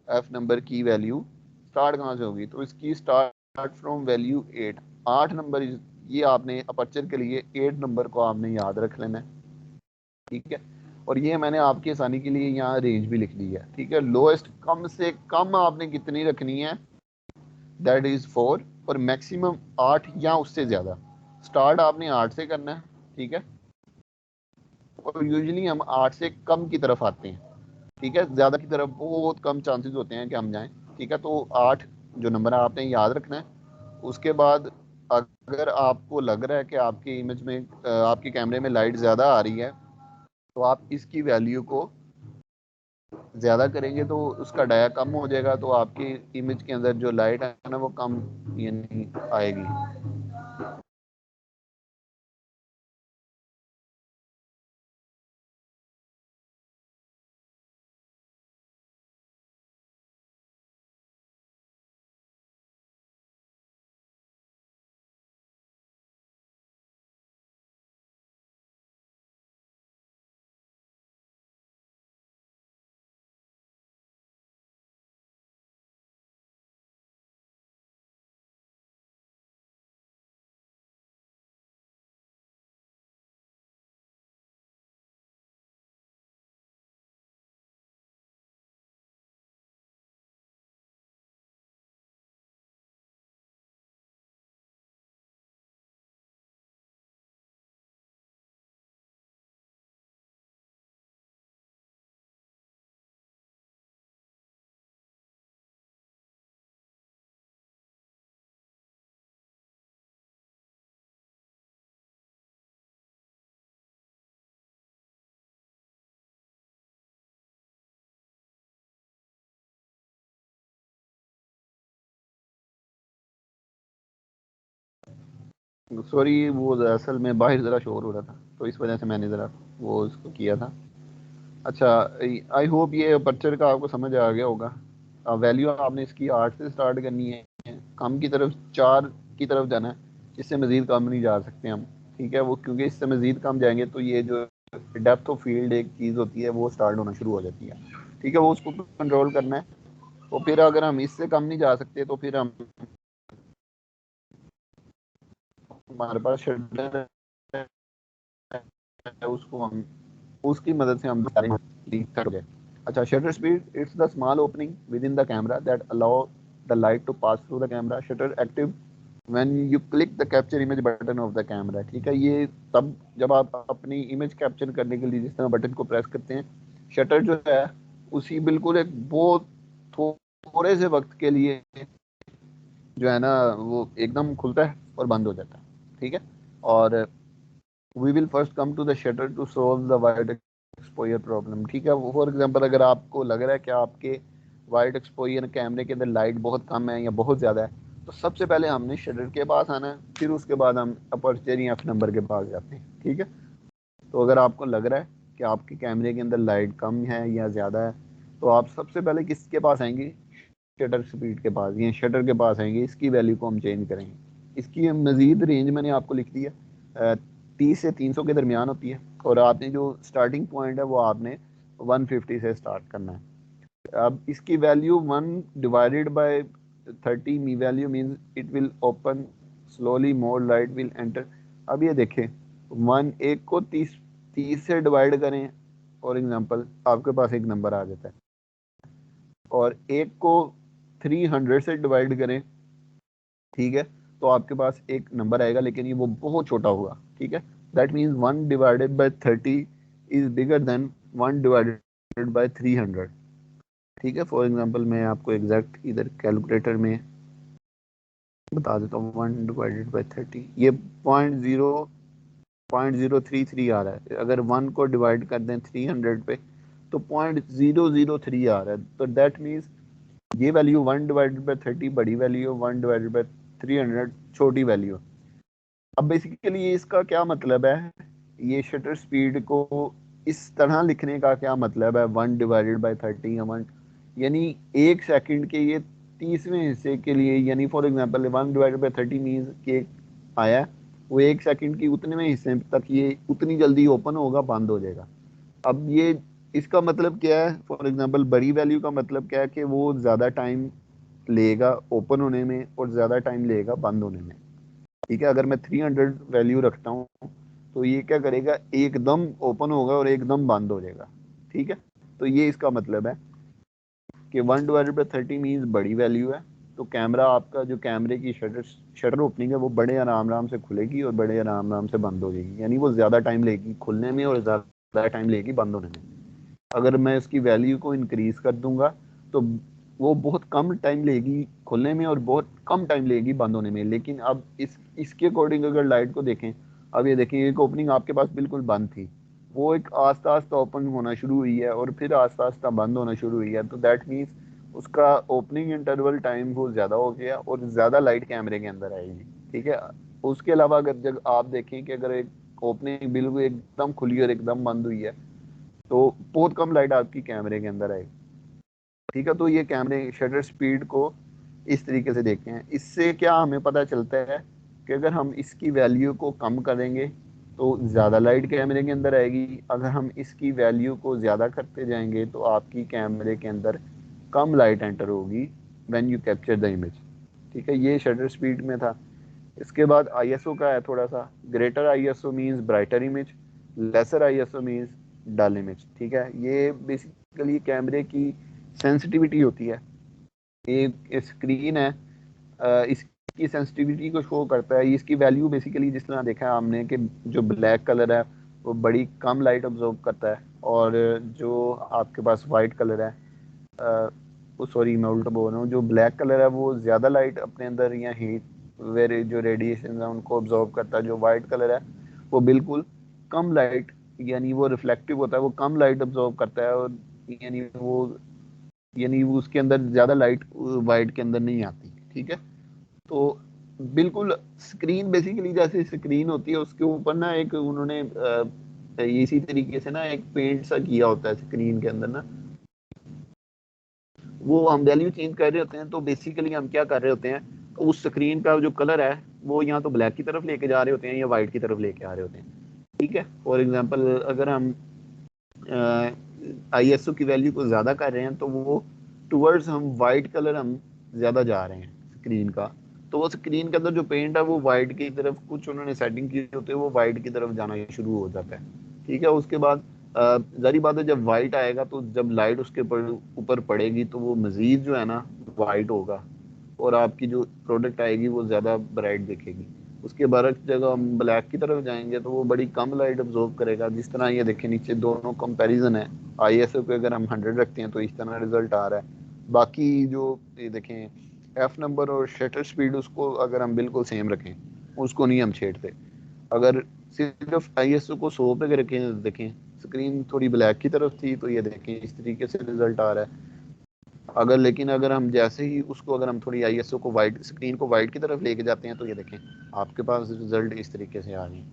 एफ नंबर की वैल्यू स्टार्ट कहाँ से होगी, तो इसकी स्टार्ट फ्रॉम वैल्यू 8, 8 नंबर, ये आपने अपर्चर के लिए 8 नंबर को आपने याद रख लेना है, ठीक है। और ये मैंने आपकी आसानी के लिए यहाँ रेंज भी लिख दी है, ठीक है। लोएस्ट कम से कम आपने कितनी रखनी है, दैट इज 4, और मैक्सिमम 8 या उससे ज़्यादा। स्टार्ट आपने 8 से करना है, ठीक है, और यूजुअली हम 8 से कम की तरफ आते हैं, ठीक है, ज़्यादा की तरफ बहुत कम चांसेस होते हैं कि हम जाएं, ठीक है। तो 8 जो नंबर है आपने याद रखना है। उसके बाद अगर आपको लग रहा है कि आपकी इमेज में आपके कैमरे में लाइट ज़्यादा आ रही है तो आप इसकी वैल्यू को ज़्यादा करेंगे तो उसका डाया कम हो जाएगा, तो आपकी इमेज के अंदर जो लाइट है ना वो कम यानी आएगी। सॉरी, वो असल में बाहर ज़रा शोर हो रहा था तो इस वजह से मैंने ज़रा वो इसको किया था। अच्छा, आई होप ये अपर्चर का आपको समझ आ गया होगा। वैल्यू आपने इसकी 8 से स्टार्ट करनी है, कम की तरफ 4 की तरफ जाना है, इससे मज़ीद कम नहीं जा सकते हम, ठीक है। वो क्योंकि इससे मज़ीद कम जाएंगे तो ये जो डेप्थ ऑफ फील्ड एक चीज़ होती है वो स्टार्ट होना शुरू हो जाती है, ठीक है, वो उसको कंट्रोल करना है। तो फिर अगर हम इससे कम नहीं जा सकते तो फिर हम हमारे पास शटर है, उसको हम उसकी मदद से हम कर गए। अच्छा, shutter speed, it's the small opening within the camera that allow the light to pass through the camera. Shutter active when you click the capture image button of the camera, ठीक है। ये तब जब आप अपनी image capture करने के लिए जिस तरह बटन को प्रेस करते हैं, शटर जो है उसी बिल्कुल एक बहुत थोड़े से वक्त के लिए जो है ना वो एकदम खुलता है और बंद हो जाता है, ठीक है। और we will first come to the shutter to solve the wide exposure problem, ठीक है। फॉर एग्जांपल अगर आपको लग रहा है कि आपके वाइड एक्सपोजर कैमरे के अंदर लाइट बहुत कम है या बहुत ज़्यादा है, तो सबसे पहले हमने शटर के पास आना है, फिर उसके बाद हम अपर्चर या एफ नंबर के पास जाते हैं, ठीक है। तो अगर आपको लग रहा है कि आपके कैमरे के अंदर लाइट कम है या ज़्यादा है, तो आप सबसे पहले किसके पास आएंगे, शटर स्पीड के पास या शटर के पास आएंगे। इसकी वैल्यू को हम चेंज करेंगे। इसकी मज़ीद रेंज मैंने आपको लिख दी है, 30 से 300 के दरमियान होती है, और आपने जो स्टार्टिंग पॉइंट है वो आपने 150 से स्टार्ट करना है। अब इसकी value 1/30 me value means it will open slowly, more light will enter. अब ये देखें, एक को 30 से डिवाइड करें, फॉर एग्जांपल आपके पास एक नंबर आ जाता है, और एक को 300 से डिवाइड करें, ठीक है, तो आपके पास एक नंबर आएगा, लेकिन ये वो बहुत छोटा होगा, ठीक है। That means 1/30 is bigger than 1/300, ठीक है। फॉर एग्जांपल मैं आपको एग्जैक्ट इधर कैलकुलेटर में बता देता हूँ। 1/30 ये 0.033 आ रहा है। अगर 1 को डिवाइड कर दें 300 पे तो 0.003 आ रहा है। तो दैट मीन्स ये वैल्यू 1/30 बड़ी वैल्यू, 1/300 छोटी वैल्यू। अब बेसिकली ये इसका क्या मतलब है, ये शटर स्पीड को इस तरह लिखने का क्या मतलब है, 1/30 या 1, यानी 1 सेकंड के ये 30वें हिस्से के लिए, यानी फॉर एग्जांपल 1/30 मीन्स कि आया, वो 1 सेकंड की उतने में हिस्से तक ये उतनी जल्दी ओपन होगा, बंद हो जाएगा। अब ये इसका मतलब क्या है, फॉर एग्जांपल बड़ी वैल्यू का मतलब क्या है कि वो ज़्यादा टाइम लेगा ओपन होने में और ज़्यादा टाइम लेगा बंद होने में, ठीक है। अगर मैं 300 वैल्यू रखता हूँ तो ये क्या करेगा, एकदम ओपन होगा और एकदम बंद हो जाएगा, ठीक है। तो ये इसका मतलब है कि 1/30 मीन्स बड़ी वैल्यू है। तो कैमरा आपका, जो कैमरे की शटर ओपनिंग है, वो बड़े आराम आराम से खुलेगी और बड़े आराम आराम से बंद हो जाएगी, यानी वो ज़्यादा टाइम लेगी खुलने में और ज़्यादा टाइम लेगी बंद होने में। अगर मैं इसकी वैल्यू को इंक्रीज कर दूंगा तो वो बहुत कम टाइम लेगी खुलने में और बहुत कम टाइम लेगी बंद होने में। लेकिन अब इसके अकॉर्डिंग अगर लाइट को देखें, अब ये देखें, एक ओपनिंग आपके पास बिल्कुल बंद थी, वो एक आस्ता आस्ता ओपन होना शुरू हुई है और फिर आस्ता आस्ता बंद होना शुरू हुई है। तो दैट मीन्स उसका ओपनिंग इंटरवल टाइम बहुत ज़्यादा हो गया और ज़्यादा लाइट कैमरे के अंदर आएगी, ठीक है। उसके अलावा अगर जब आप देखें कि अगर एक ओपनिंग बिल्कुल एकदम खुली और एकदम बंद हुई है तो बहुत कम लाइट आपकी कैमरे के अंदर आएगी, ठीक है। तो ये कैमरे शटर स्पीड को इस तरीके से देखते हैं। इससे क्या हमें पता चलता है कि अगर हम इसकी वैल्यू को कम करेंगे तो ज़्यादा लाइट कैमरे के अंदर आएगी, अगर हम इसकी वैल्यू को ज़्यादा करते जाएंगे तो आपकी कैमरे के अंदर कम लाइट एंटर होगी when you capture the image, ठीक है। ये शटर स्पीड में था। इसके बाद आईएसओ का है थोड़ा सा। Greater ISO means brighter image, lesser ISO means dull image, ठीक है। ये बेसिकली कैमरे की सेंसिटिविटी होती है। एक स्क्रीन है, इसकी सेंसिटिविटी को शो करता है। इसकी वैल्यू बेसिकली जिस तरह देखा है हमने कि जो ब्लैक कलर है वो बड़ी कम लाइट ऑब्जॉर्व करता है, और जो आपके पास वाइट कलर है, सॉरी मैं उल्टा बोल रहा हूँ, जो ब्लैक कलर है वो ज़्यादा लाइट अपने अंदर या हीट वेरे जो रेडिएशन है उनको ऑब्जॉर्व करता है। जो वाइट कलर है वो बिल्कुल कम लाइट, यानी वो रिफ्लेक्टिव होता है, वो कम लाइट ऑब्जॉर्व करता है, और यानी वो उसके अंदर ज़्यादा लाइट वाइट के अंदर नहीं आती, ठीक है। तो बिल्कुल स्क्रीन बेसिकली जैसे स्क्रीन होती है उसके ऊपर ना एक उन्होंने इसी तरीके से ना एक पेंट सा किया होता है स्क्रीन के अंदर ना, वो हम वैल्यू चेंज कर रहे होते हैं। तो बेसिकली हम क्या कर रहे होते हैं, उस स्क्रीन का जो कलर है वो या तो ब्लैक की तरफ लेके जा रहे होते हैं या वाइट की तरफ लेके आ रहे होते हैं, ठीक है। फॉर एग्जांपल अगर हम आईएसओ की वैल्यू को ज़्यादा कर रहे हैं तो वो टूवर्ड्स हम वाइट कलर हम ज़्यादा जा रहे हैं स्क्रीन का, तो वो स्क्रीन के अंदर जो पेंट है वो वाइट की तरफ, कुछ उन्होंने सेटिंग की होती है, वो वाइट की तरफ जाना शुरू हो जाता है, ठीक है। उसके बाद जारी बात है, जब वाइट आएगा तो जब लाइट उसके ऊपर पड़ेगी तो वो मज़ीद जो है ना वाइट होगा, और आपकी जो प्रोडक्ट आएगी वो ज़्यादा ब्राइट दिखेगी। उसके बरक्स जगह हम ब्लैक की तरफ जाएंगे तो वो बड़ी कम लाइट ऑब्जॉर्व करेगा। जिस तरह ये देखें नीचे दोनों कंपैरिजन है, आईएसओ पे अगर हम 100 रखते हैं तो इस तरह रिजल्ट आ रहा है। बाकी जो ये देखें एफ नंबर और शटर स्पीड, उसको अगर हम बिल्कुल सेम रखें, उसको नहीं हम छेड़ते। अगर सिर्फ आईएसओ को 100 पे रखें, देखें स्क्रीन थोड़ी ब्लैक की तरफ थी तो ये देखें इस तरीके से रिजल्ट आ रहा है। अगर लेकिन अगर हम जैसे ही उसको अगर हम थोड़ी आईएसओ को वाइट, स्क्रीन को वाइट की तरफ लेके जाते हैं तो ये देखें आपके पास रिजल्ट इस तरीके से आ रही है,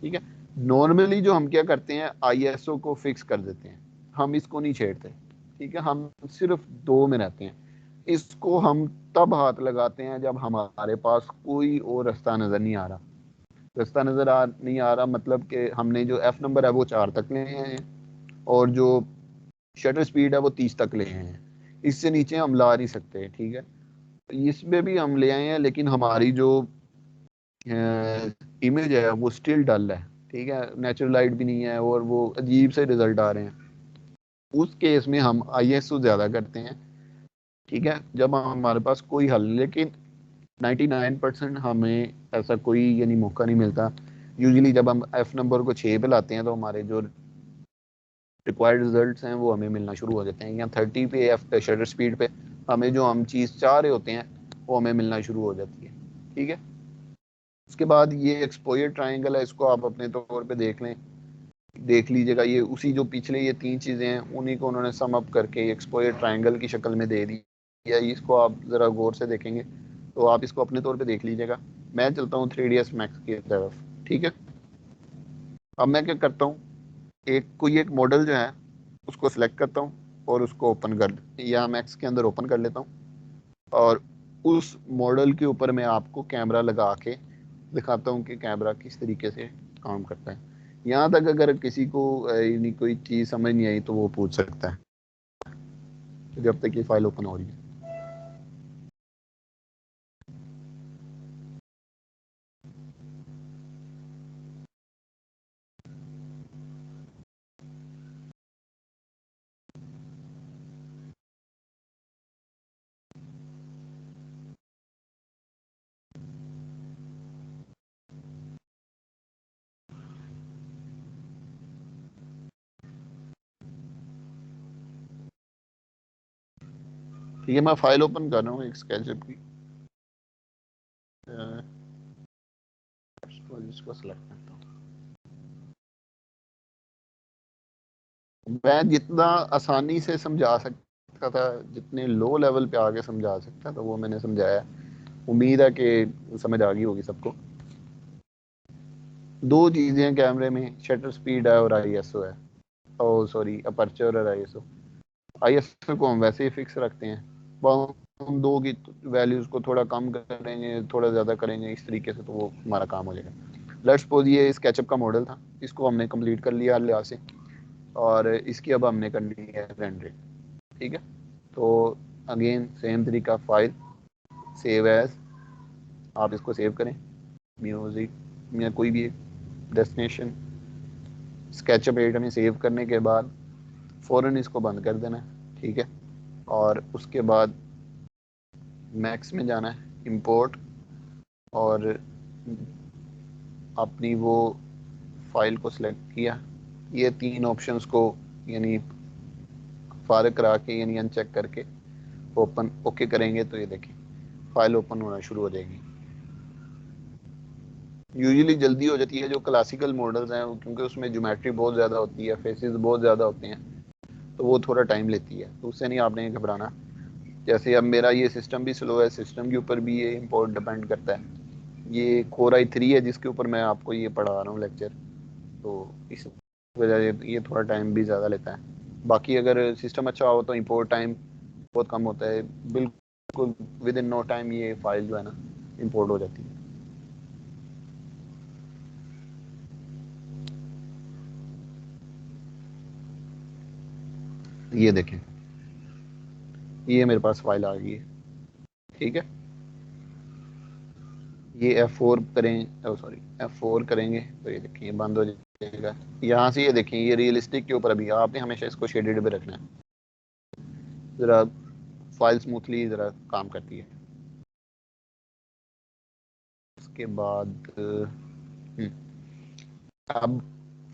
ठीक है। नॉर्मली जो हम क्या करते हैं, आईएसओ को फिक्स कर देते हैं, हम इसको नहीं छेड़ते, ठीक है, हम सिर्फ 2 में रहते हैं। इसको हम तब हाथ लगाते हैं जब हमारे पास कोई और रास्ता नजर नहीं आ रहा। रास्ता नहीं आ रहा मतलब कि हमने जो एफ नंबर है वो 4 तक ले आए हैं, और जो शटर स्पीड है वो 30 तक ले आए हैं, इससे नीचे हम ला नहीं सकते, ठीक है। इसमें भी हम ले आए हैं, लेकिन हमारी जो इमेज है वो स्टिल डल है, ठीक है, नेचुरल लाइट भी नहीं है और वो अजीब से रिजल्ट आ रहे हैं। उस केस में हम आईएसओ ज्यादा करते हैं, ठीक है, जब हमारे पास कोई हल, लेकिन 99% हमें ऐसा कोई यानी मौका नहीं मिलता। यूजुअली जब हम एफ नंबर को 6 पे लाते हैं तो हमारे जो रिक्वायर्ड रिजल्ट्स हैं वो हमें मिलना शुरू हो जाते हैं, या 30 पे एफ शटर स्पीड पे हमें जो हम चीज़ चाह रहे होते हैं वो हमें मिलना शुरू हो जाती है, ठीक है। उसके बाद ये एक्सपोजर ट्रायंगल है, इसको आप अपने तौर पे देख लें, देख लीजिएगा, ये उसी जो पिछले ये 3 चीज़ें हैं उन्हीं को उन्होंने सम अप करके एक्सपोजर ट्रायंगल की शक्ल में दे दी है। इसको आप ज़रा गौर से देखेंगे तो आप इसको अपने तौर पे देख लीजिएगा। मैं चलता हूँ 3ds मैक्स की तरफ, ठीक है। अब मैं क्या करता हूँ, कोई एक मॉडल जो है उसको सिलेक्ट करता हूँ और उसको ओपन कर, या मैक्स के अंदर ओपन कर लेता हूँ, और उस मॉडल के ऊपर मैं आपको कैमरा लगा के दिखाता हूँ कि कैमरा किस तरीके से काम करता है। यहाँ तक अगर किसी को यानी कोई चीज़ समझ नहीं आई तो वो पूछ सकता है, जब तक ये फाइल ओपन हो रही है। ठीक है, मैं फाइल ओपन कर रहा हूँ एक स्केचअप की, इसको सेलेक्ट करता हूँ। मैं जितना आसानी से समझा सकता था, जितने लो लेवल पे आके समझा सकता था वो मैंने समझाया। उम्मीद है कि समझ आ गई होगी सबको। 2 चीजें हैं कैमरे में, शटर स्पीड है और आईएसओ है, ओ सॉरी अपर्चर और आईएसओ। आईएसओ को हम वैसे ही फिक्स रखते हैं, हम 2 की वैल्यूज को थोड़ा कम करेंगे थोड़ा ज्यादा करेंगे इस तरीके से, तो वो हमारा काम हो जाएगा। लेट्स सपोज ये स्केचअप का मॉडल था, इसको हमने कंप्लीट कर लिया लिहाज से, और इसकी अब हमने कर ली है रेंडरिंग, ठीक है। तो अगेन सेम तरीका, फाइल, सेव एज, आप इसको सेव करें, म्यूजिक या कोई भी एक डेस्टिनेशन, स्केचअप एडिटर में सेव करने के बाद फ़ौरन इसको बंद कर देना है, ठीक है। और उसके बाद मैक्स में जाना है, इंपोर्ट, और अपनी वो फाइल को सिलेक्ट किया, ये 3 ऑप्शंस को यानी फारग करा के यानी अनचेक करके ओपन ओके करेंगे तो ये देखें फाइल ओपन होना शुरू हो जाएगी। यूजुअली जल्दी हो जाती है जो क्लासिकल मॉडल्स हैं, क्योंकि उसमें ज्योमेट्री बहुत ज़्यादा होती है, फेसेस बहुत ज़्यादा होते हैं, तो वो थोड़ा टाइम लेती है, तो उससे नहीं आपने घबराना। जैसे अब मेरा ये सिस्टम भी स्लो है, सिस्टम के ऊपर भी ये इम्पोर्ट डिपेंड करता है। ये कोर i3 है जिसके ऊपर मैं आपको ये पढ़ा रहा हूँ लेक्चर, तो इस वजह से ये थोड़ा टाइम भी ज़्यादा लेता है। बाकी अगर सिस्टम अच्छा हो तो इम्पोर्ट टाइम बहुत कम होता है, बिल्कुल विद इन नो टाइम ये फाइल जो है ना इम्पोर्ट हो जाती है। ये देखें, ये मेरे पास फाइल आ गई है, ठीक है। ये F4 करें, सॉरी F4 करेंगे तो ये देखिए ये बंद हो जाएगा। यहाँ से ये देखें ये रियलिस्टिक के ऊपर, अभी आपने हमेशा इसको शेडेड पे रखना है, ज़रा फाइल स्मूथली ज़रा काम करती है। उसके बाद अब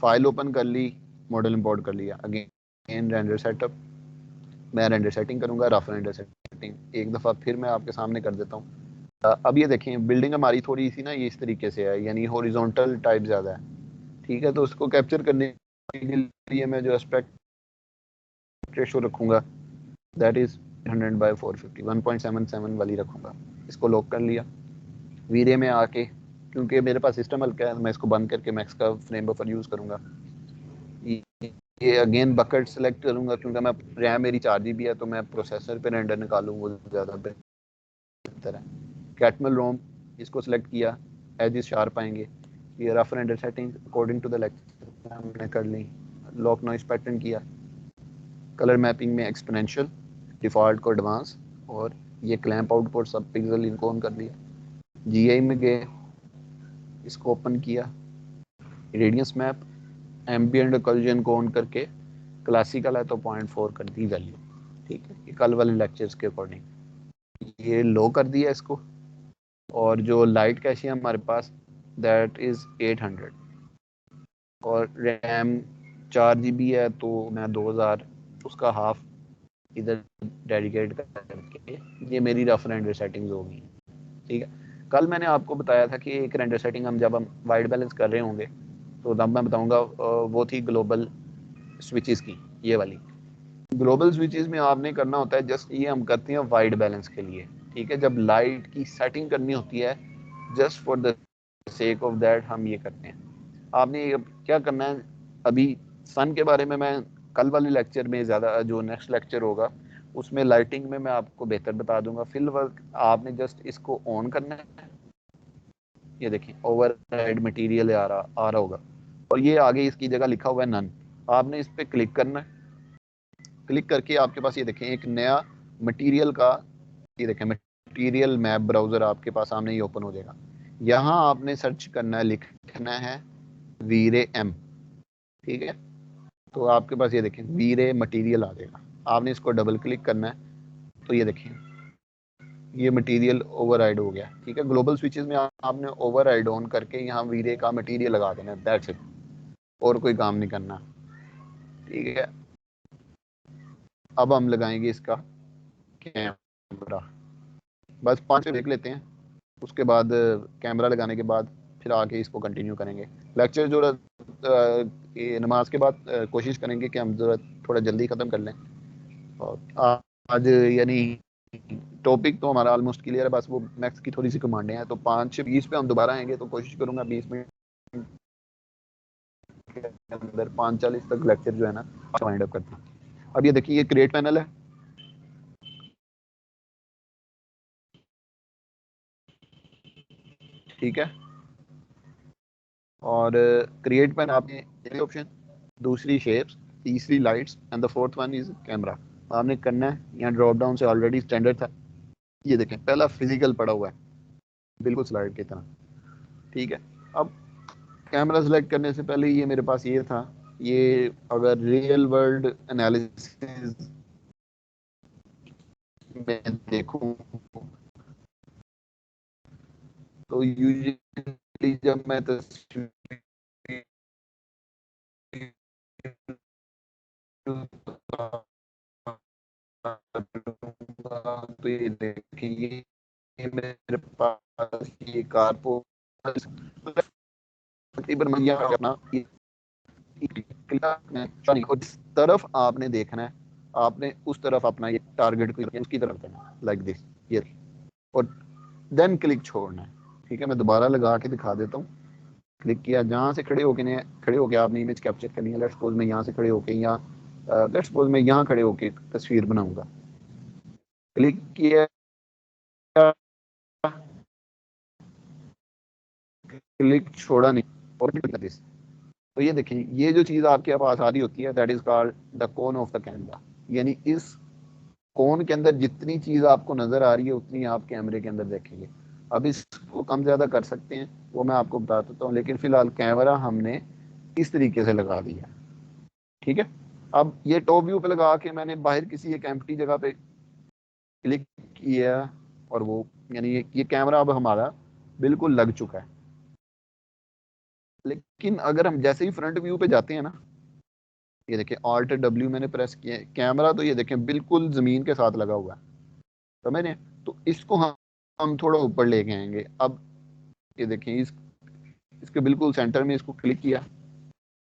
फाइल ओपन कर ली, मॉडल इंपोर्ट कर लिया, अगेन रेंडर सेटअप, मैं रेंडर सेटिंग करूंगा, रफ रेंडर सेटिंग एक दफ़ा फिर मैं आपके सामने कर देता हूँ। अब ये देखें बिल्डिंग हमारी थोड़ी सी ना ये इस तरीके से है, यानी हॉरिजॉन्टल टाइप ज़्यादा है, ठीक है। तो उसको कैप्चर करने के लिए मैं जो एस्पेक्ट रेशो रखूंगा दैट इज 100/450, 1.77 वाली रखूंगा। इसको लॉक कर लिया, वीरे में आके क्योंकि मेरे पास सिस्टम हल्का है, मैं इसको बंद करके मैक्स का फ्रेम बफर यूज़ करूँगा। ये अगेन बकेट सेलेक्ट करूँगा क्योंकि मैं रैम मेरी 4 GB है, तो मैं प्रोसेसर पे रेंडर निकालूँ वो ज़्यादा बेहतर है। कैटमल रोम इसको सिलेक्ट किया, एजेस शार्प आएंगे। ये rough render setting according to the lecture हमने कर ली। लॉक नॉइस पैटर्न किया, कलर मैपिंग में एक्सपोनेंशियल, डिफ़ॉल्ट को एडवांस, और ये क्लैंप आउटपुट सब पिक्सल इनको ऑन कर दिया। जीआई में गए, इसको ओपन किया, रेडियंस मैप, एम्बिएंट कल्जन को ऑन करके, क्लासिकल है तो 0.4 कर दी वैल्यू, ठीक है, ये कल वाले लेक्चर्स के अकॉर्डिंग। ये लो कर दिया इसको, और जो लाइट कैश है हमारे पास दैट इज़ 800, और रैम 4 GB है तो मैं 2000 उसका हाफ इधर डेडिकेट करके ये मेरी रफ रेंडर सेटिंग्स होगी, ठीक है। कल मैंने आपको बताया था कि एक रेंडर सेटिंग हम जब हम वाइट बैलेंस कर रहे होंगे तो तब मैं बताऊंगा, वो थी ग्लोबल स्विचेस की, ये वाली ग्लोबल स्विचेस में आपने करना होता है जस्ट ये हम करते हैं वाइट बैलेंस के लिए, ठीक है। जब लाइट की सेटिंग करनी होती है just for the sake of that हम ये करते हैं। आपने क्या करना है, अभी सन के बारे में मैं कल वाले लेक्चर में ज़्यादा, जो नेक्स्ट लेक्चर होगा उसमें लाइटिंग में मैं आपको बेहतर बता दूंगा। फिल वर्क आपने जस्ट इसको ऑन करना है, ये देखें ओवरराइड मटेरियल आ रहा होगा, और ये आगे इसकी जगह लिखा हुआ है नन, आपने इस पर क्लिक करना है। क्लिक करके आपके पास ये देखें एक नया मटेरियल का, ये देखें मटेरियल मैप ब्राउजर आपके पास सामने ही ओपन हो जाएगा। यहाँ आपने सर्च करना है, लिखना है वीरे एम, ठीक है। तो आपके पास ये देखें वीरे मटेरियल आ जाएगा, आपने इसको डबल क्लिक करना है, तो ये देखें ये मटेरियल ओवरराइड हो गया, ठीक है। ग्लोबल स्विचेस में आपने ओवरराइड ऑन करके यहाँ वीरे का मटेरियल लगा देना, दैट्स इट, और कोई काम नहीं करना, ठीक है। अब हम लगाएंगे इसका कैमरा, बस 5 देख लेते हैं, उसके बाद कैमरा लगाने के बाद फिर आके इसको कंटिन्यू करेंगे। लेक्चर जो नमाज के बाद कोशिश करेंगे कि हम ज़रा थोड़ा जल्दी ख़त्म कर लें। और आज यानी टॉपिक तो हमारा ऑलमोस्ट क्लियर है, बस वो मैक्स की थोड़ी सी कमांडें हैं, तो 5:20 पे हम दोबारा आएंगे, तो कोशिश करूंगा 20 मिनट के अंदर 5:40 तक लेक्चर जो है ना वाइंड अप करते हैं। अब ये देखिए ये क्रिएट पैनल है, ठीक है। और क्रिएट पैन आपने ऑप्शन, दूसरी शेप्स, तीसरी lights, and the fourth one is camera. आपने करना है, यहाँ ड्रॉप डाउन से ऑलरेडी स्टैंडर्ड था, ये देखें पहला फिजिकल पड़ा हुआ है बिल्कुल स्लाइड की तरह, ठीक है। अब कैमरा सेलेक्ट करने से पहले ये मेरे पास ये था, ये अगर रियल वर्ल्ड एनालिसिस में देखूं तो यूजुअली जब मैं तस्वीर तो ये देखिए ये मेरे पास ये कारपो तकरीबन मैं यहाँ करना जिस तरफ आपने देखना है आपने उस तरफ अपना ये टारगेट को उसकी तरफ करना लाइक दिस, ये, और देन क्लिक छोड़ना है, ठीक है। मैं दोबारा लगा के दिखा देता हूँ। क्लिक किया, जहाँ से खड़े होके आपने इमेज कैप्चर करनी है। लेट्स सपोज मैं यहाँ से खड़े होके यहाँ, लेट्स सपोज मैं यहाँ खड़े होके तस्वीर बनाऊंगा, क्लिक किया, क्लिक छोड़ा नहीं, और दिस। तो ये देखें ये जो चीज़ आपके पास आ रही होती है that is called the cone of the camera, यानी इस कोन के अंदर जितनी चीज़ आपको नजर आ रही है उतनी आप कैमरे के अंदर देखेंगे। अब इसको कम ज़्यादा कर सकते हैं, वो मैं आपको बता देता हूँ, लेकिन फिलहाल कैमरा हमने इस तरीके से लगा दिया, ठीक है। अब ये टॉप व्यू पे लगा के मैंने बाहर किसी एक एम्प्टी जगह पे क्लिक किया, और वो यानी ये कैमरा अब हमारा बिल्कुल लग चुका है। लेकिन अगर हम जैसे ही फ्रंट व्यू पे जाते हैं ना, ये देखें ऑल्ट डब्ल्यू मैंने प्रेस किया, कैमरा तो ये देखें बिल्कुल जमीन के साथ लगा हुआ है, समझ रहे हैं। तो इसको हम थोड़ा ऊपर लेके आएंगे। अब ये देखें इसके बिल्कुल सेंटर में इसको क्लिक किया,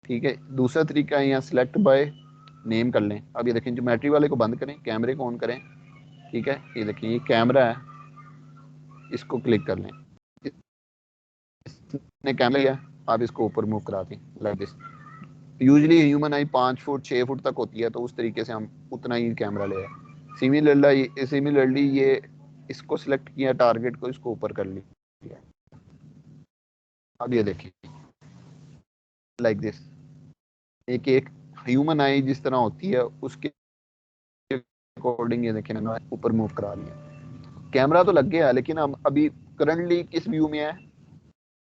ठीक है। दूसरा तरीका है यहाँ सिलेक्ट बाय नेम कर लें। अब ये देखें ज्योमेट्री वाले को बंद करें, कैमरे को ऑन करें, ठीक है। ये देखें ये कैमरा है, इसको क्लिक कर लें, आपने कैमरा लिया, आप इसको ऊपर मूव करा दें like this. Usually human I 5 foot 6 foot तक होती है, तो उस तरीके से हम उतना ही कैमरा ले आए। सिमिलरली ये इसको सिलेक्ट किया, टारगेट को, इसको ऊपर कर लिया। अब ये देखिए लाइक दिस, एक एक ह्यूमन आई जिस तरह होती है उसके अकॉर्डिंग ये देखिए मैंने ऊपर मूव करा लिया। कैमरा तो लग गया, लेकिन हम अभी करंटली किस व्यू में है,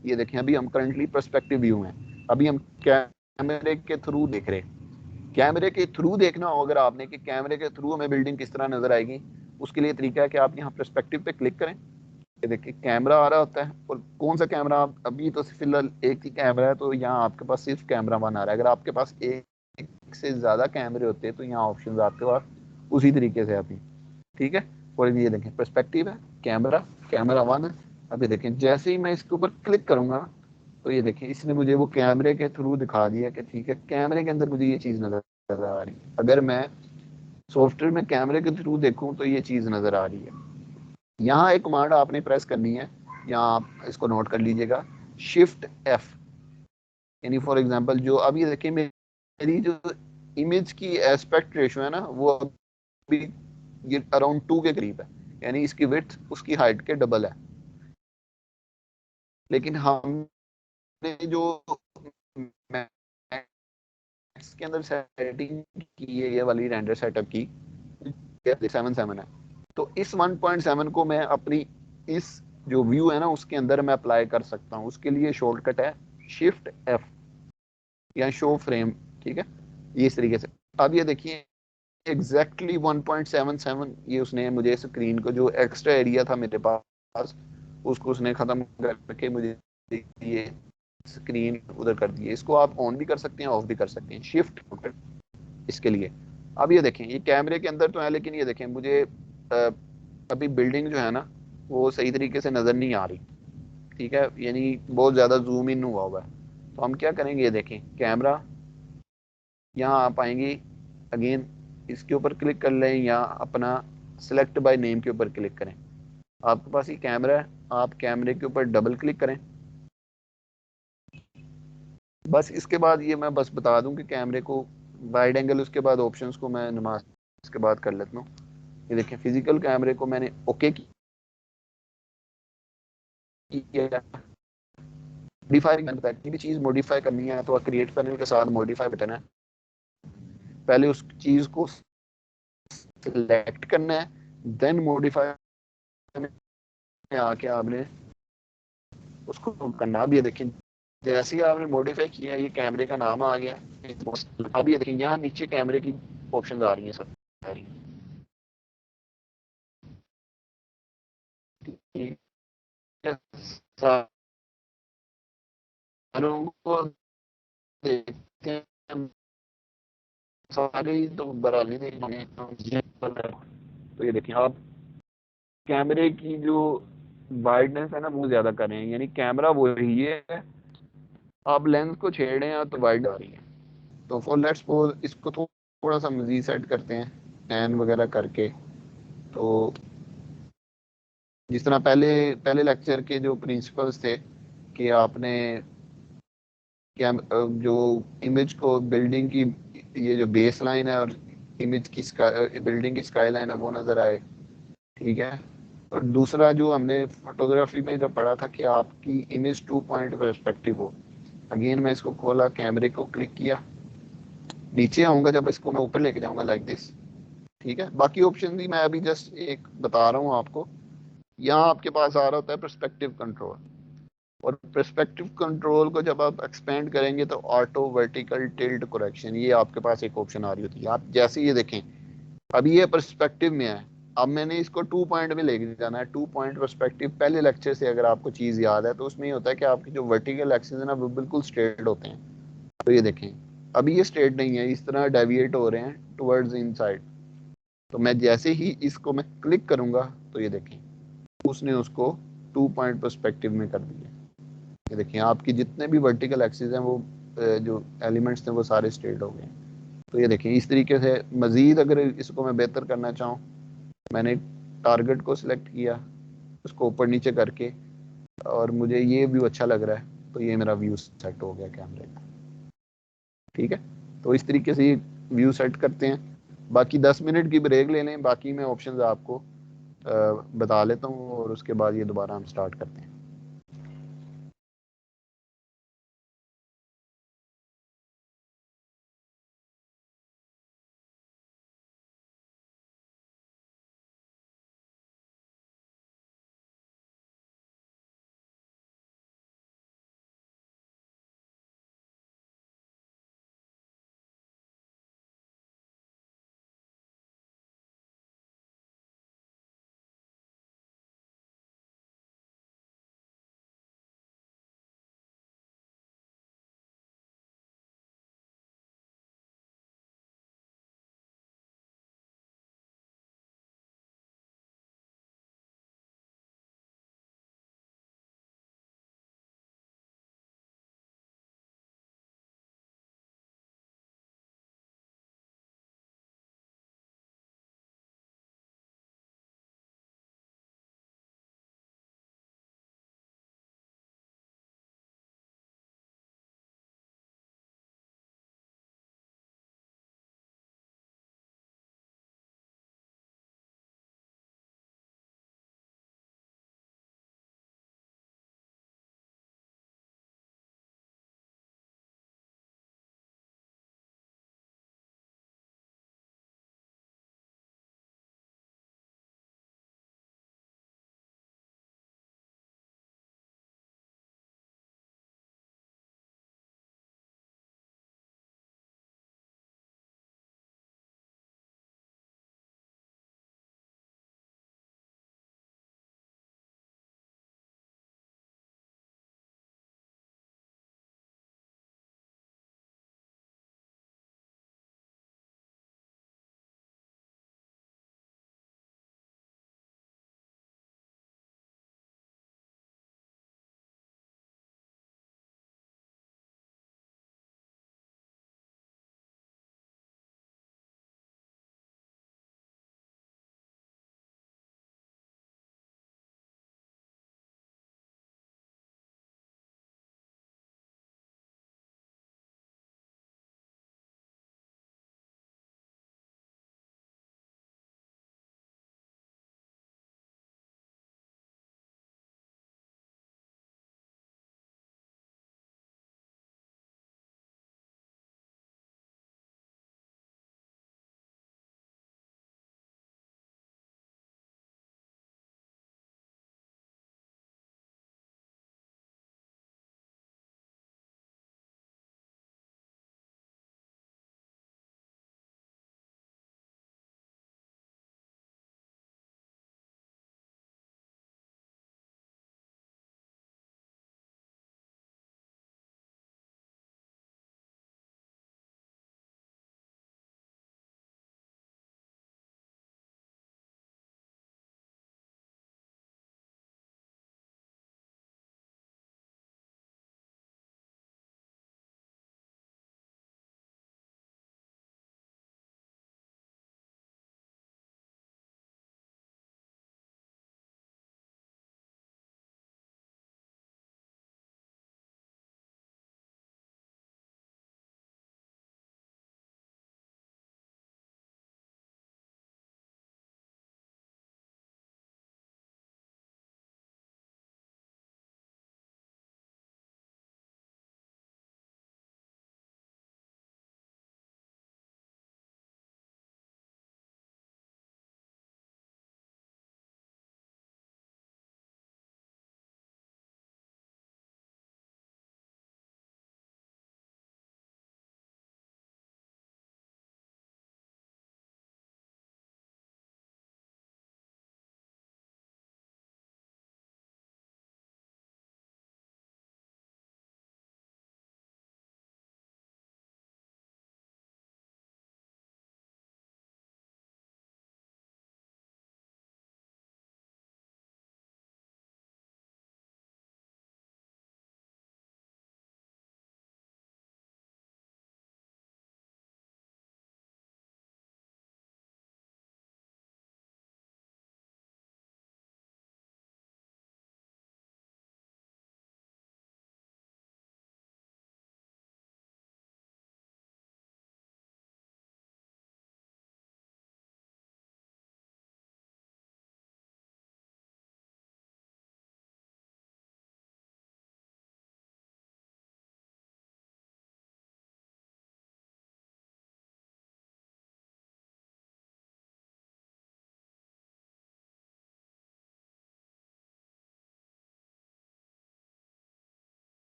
ये देखें अभी हम करंटली पर्सपेक्टिव व्यू में, अभी हम कैमरे के थ्रू देख रहे हैं। कैमरे के थ्रू देखना हो अगर आपने कि कैमरे के थ्रू हमें बिल्डिंग किस तरह नजर आएगी, उसके लिए तरीका है कि आप यहाँ पर्सपेक्टिव पे क्लिक करें। ये देखिए कैमरा आ रहा होता है, और कौन सा कैमरा, आप अभी तो फिलहाल एक ही कैमरा है, तो यहाँ आपके पास सिर्फ कैमरा वन आ रहा है। अगर आपके पास एक से ज्यादा कैमरे होते हैं तो यहाँ ऑप्शन आपके पास उसी तरीके से आती है। ठीक है, और ये देखें पर्सपेक्टिव है, कैमरा, कैमरा वन है। अभी देखें जैसे ही मैं इसके ऊपर क्लिक करूंगा तो ये देखें इसने मुझे वो कैमरे के थ्रू दिखा दिया कि ठीक है कैमरे के अंदर मुझे ये चीज नजर आ रही है। अगर मैं सॉफ्टवेयर में कैमरे के थ्रू देखूं तो ये चीज नजर आ रही है। यहाँ एक कमांड आपने प्रेस करनी है, यहाँ आप इसको नोट कर लीजिएगा, शिफ्ट एफ। यानी फॉर एग्जांपल जो अब ये देखिए मेरी जो इमेज की एस्पेक्ट रेशियो है ना, वो अभी ये अराउंड 2 के करीब है, यानी इसकी विड्थ उसकी हाइट के डबल है। लेकिन हमने जो मैक्स के अंदर सेटिंग की है, ये वाली रेंडर सेटअप की 7.7 है, तो इस 1.7 को मैं अपनी इस जो व्यू है ना उसके अंदर मैं अप्लाई कर सकता हूँ। उसके लिए शॉर्टकट है शिफ्ट एफ या शो फ्रेम। ठीक है, ये इस तरीके से। अब ये देखिए एग्जैक्टली 1.77 ये उसने मुझे स्क्रीन को जो एक्स्ट्रा एरिया था मेरे पास उसको उसने खत्म करके मुझे ये स्क्रीन उधर कर दी है। इसको आप ऑन भी कर सकते हैं, ऑफ भी कर सकते हैं, शिफ्ट इसके लिए। अब ये देखें ये कैमरे के अंदर तो है, लेकिन ये देखें मुझे अभी बिल्डिंग जो है ना वो सही तरीके से नजर नहीं आ रही। ठीक है, यानी बहुत ज्यादा जूम इन हुआ है। तो हम क्या करेंगे, ये देखें कैमरा, यहाँ आप आएंगे अगेन, इसके ऊपर क्लिक कर लें या अपना सेलेक्ट बाय नेम के ऊपर क्लिक करें। आपके पास ये कैमरा है, आप कैमरे के ऊपर डबल क्लिक करें। बस इसके बाद ये मैं बस बता दूं कि कैमरे को वाइड एंगल, उसके बाद ऑप्शंस को मैं नमाज इसके बाद कर लेता हूँ। ये देखें फिजिकल कैमरे को मैंने ओके किया। मॉडिफाई मैंने बताया, किसी भी चीज मॉडिफाई करनी है तो क्रिएट पैनल के साथ मॉडिफाई बटन है, पहले उस चीज को सिलेक्ट करना है, देन मॉडिफाई में आके आपने उसको करना। अब ये देखें जैसे ही आपने मॉडिफाई किया ये कैमरे का नाम आ गया। अब ये देखें यहाँ नीचे कैमरे की ऑप्शन आ रही है सब सारी। सारों को देखते हैं, सारे ही तो बराली देखेंगे। तो ये देखिए आप कैमरे की जो वाइडनेस है ना वो ज्यादा कर रहे हैं, यानी कैमरा वो ही है, आप लेंस को छेड़ रहे हैं तो वाइड आ रही है। तो फॉर लेट्स सपोज इसको थोड़ा सा मजीद सेट करते हैं टैन वगैरह करके। तो जिस तरह पहले पहले लेक्चर के जो प्रिंसिपल्स थे कि आपने क्या जो इमेज को बिल्डिंग की ये जो बेस लाइन है और इमेज की बिल्डिंग की स्काई लाइन है वो नजर आए। ठीक है, और दूसरा जो हमने फोटोग्राफी में जब पढ़ा था कि आपकी इमेज 2 पॉइंट पर्सपेक्टिव हो। अगेन मैं इसको खोला, कैमरे को क्लिक किया, नीचे आऊंगा जब इसको मैं ऊपर लेके जाऊंगा लाइक दिस। ठीक है, बाकी ऑप्शन भी मैं अभी जस्ट एक बता रहा हूँ आपको। यहाँ आपके पास आ रहा होता है पर्सपेक्टिव कंट्रोल, और पर्सपेक्टिव कंट्रोल को जब आप एक्सपेंड करेंगे तो ऑटो वर्टिकल टिल्ट करेक्शन, ये आपके पास एक ऑप्शन आ रही होती है। आप जैसे ये देखें अभी ये पर्सपेक्टिव में है, अब मैंने इसको 2 पॉइंट में लेके जाना है। 2 पॉइंट पर्सपेक्टिव पहले लेक्चर से अगर आपको चीज याद है तो उसमें ये होता है कि आपकी जो वर्टिकल एक्सिस है ना वो बिल्कुल स्ट्रेट होते हैं। तो ये देखें अभी ये स्ट्रेट नहीं है, इस तरह डेविएट हो रहे हैं टुवर्ड्स इनसाइड। तो मैं जैसे ही इसको मैं क्लिक करूंगा तो ये देखें उसने उसको 2 पॉइंट पर्सपेक्टिव में कर दिया। ये देखिए आपकी जितने भी वर्टिकल एक्सिस हैं वो जो एलिमेंट्स थे वो सारे स्ट्रेट हो गए। तो ये देखिए इस तरीके से मजीद अगर इसको मैं बेहतर करना चाहूँ, मैंने टारगेट को सिलेक्ट किया, उसको ऊपर नीचे करके और मुझे ये व्यू अच्छा लग रहा है, तो ये मेरा व्यू सेट हो गया कैमरे का। ठीक है, तो इस तरीके से व्यू सेट करते हैं। बाकी 10 मिनट की ब्रेक ले लें, बाकी मैं ऑप्शंस आपको बता लेता हूँ, और उसके बाद ये दोबारा हम स्टार्ट करते हैं।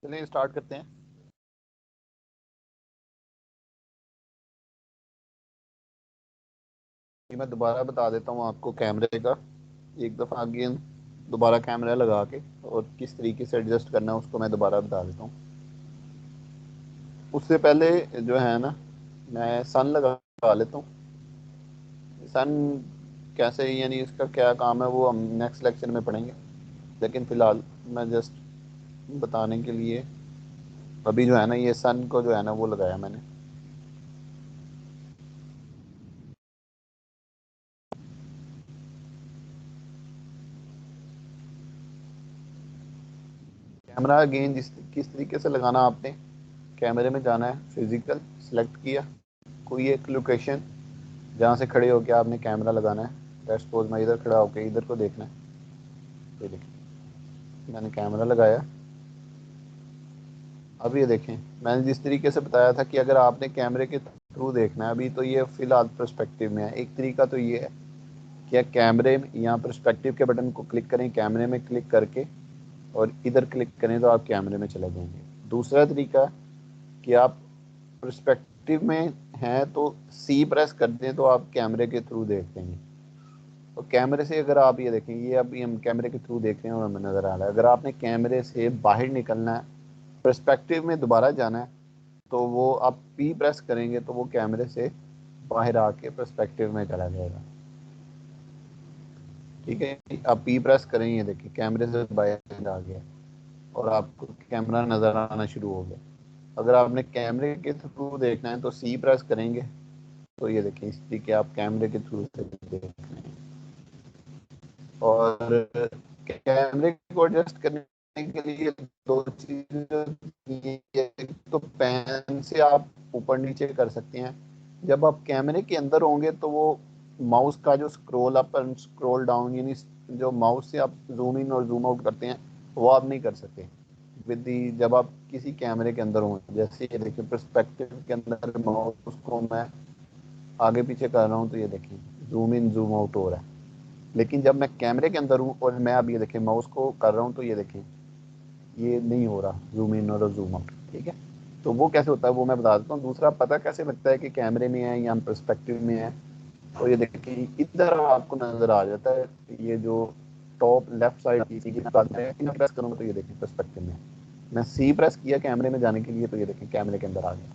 चलिए स्टार्ट करते हैं। ये मैं दोबारा बता देता हूँ आपको कैमरे का, एक दफ़ा अगेन दोबारा कैमरा लगा के और किस तरीके से एडजस्ट करना है उसको मैं दोबारा बता देता हूँ। उससे पहले जो है ना, मैं सन लगा लेता हूँ। सन कैसे, यानी इसका क्या काम है वो हम नेक्स्ट लेक्चर में पढ़ेंगे, लेकिन फ़िलहाल मैं जस्ट बताने के लिए अभी जो है ना, ये सन को जो है ना वो लगाया मैंने। कैमरा अगेन जिस किस तरीके से लगाना, आपने कैमरे में जाना है, फिजिकल सेलेक्ट किया, कोई एक लोकेशन जहाँ से खड़े होकर आपने कैमरा लगाना है। लेट्स सपोज मैं इधर खड़ा होकर इधर को देखना है। ये देखिए मैंने कैमरा लगाया। अब ये देखें, मैंने जिस तरीके से बताया था कि अगर आपने कैमरे के थ्रू देखना है, अभी तो ये फिलहाल पर्सपेक्टिव में है। एक तरीका तो ये है कि आप कैमरे में यहाँ पर्सपेक्टिव के बटन को क्लिक करें, कैमरे में क्लिक करके और इधर क्लिक करें तो आप कैमरे में चले जाएंगे। दूसरा तरीका कि आप पर्सपेक्टिव में हैं तो सी प्रेस कर दें तो आप कैमरे के थ्रू देख लेंगे। तो कैमरे से अगर आप ये देखें, ये अभी हम कैमरे के थ्रू देख रहे हैं और हमें नज़र आ रहा है। अगर आपने कैमरे से बाहर निकलना है, पर्सपेक्टिव में दोबारा जाना है, तो वो आप पी प्रेस करेंगे तो वो कैमरे से बाहर आके पर्सपेक्टिव में चला जाएगा। ठीक है, आप पी प्रेस करें, ये देखिए कैमरे से बाहर आ गया और आपको कैमरा नज़र आना शुरू हो गया। अगर आपने कैमरे के थ्रू देखना है तो सी प्रेस करेंगे तो ये देखिए इस तरीके आप कैमरे के थ्रू से देख रहे हैं। और कैमरे को एडजस्ट करने के लिए दो चीज़ें, तो पैन से आप ऊपर नीचे कर सकते हैं। जब आप कैमरे के अंदर होंगे तो वो माउस का जो scroll up and scroll down, यानी जो माउस से आप जूम इन और जूम आउट करते हैं, वो आप नहीं कर सकते विद दी जब आप किसी कैमरे के अंदर हों। जैसे ये देखिए पर्सपेक्टिव के अंदर माउस को मैं आगे पीछे कर रहा हूँ तो ये देखिए जूम इन जूम आउट हो रहा है। लेकिन जब मैं कैमरे के अंदर हूँ और मैं अब ये देखें माउस को कर रहा हूँ तो ये देखें ये नहीं हो रहा जूम इन और जूम आउट। ठीक है, तो वो कैसे होता है वो मैं बता देता हूँ। दूसरा, पता कैसे लगता है कि कैमरे में है या पर्सपेक्टिव में है, तो ये देखिए इधर आपको नजर आ जाता है, ये जो टॉप लेफ्ट साइड की प्रेस करूँगा तो ये देखिए पर्सपेक्टिव में। मैं सी प्रेस किया कैमरे में जाने के लिए तो ये देखिए कैमरे के अंदर आ गया।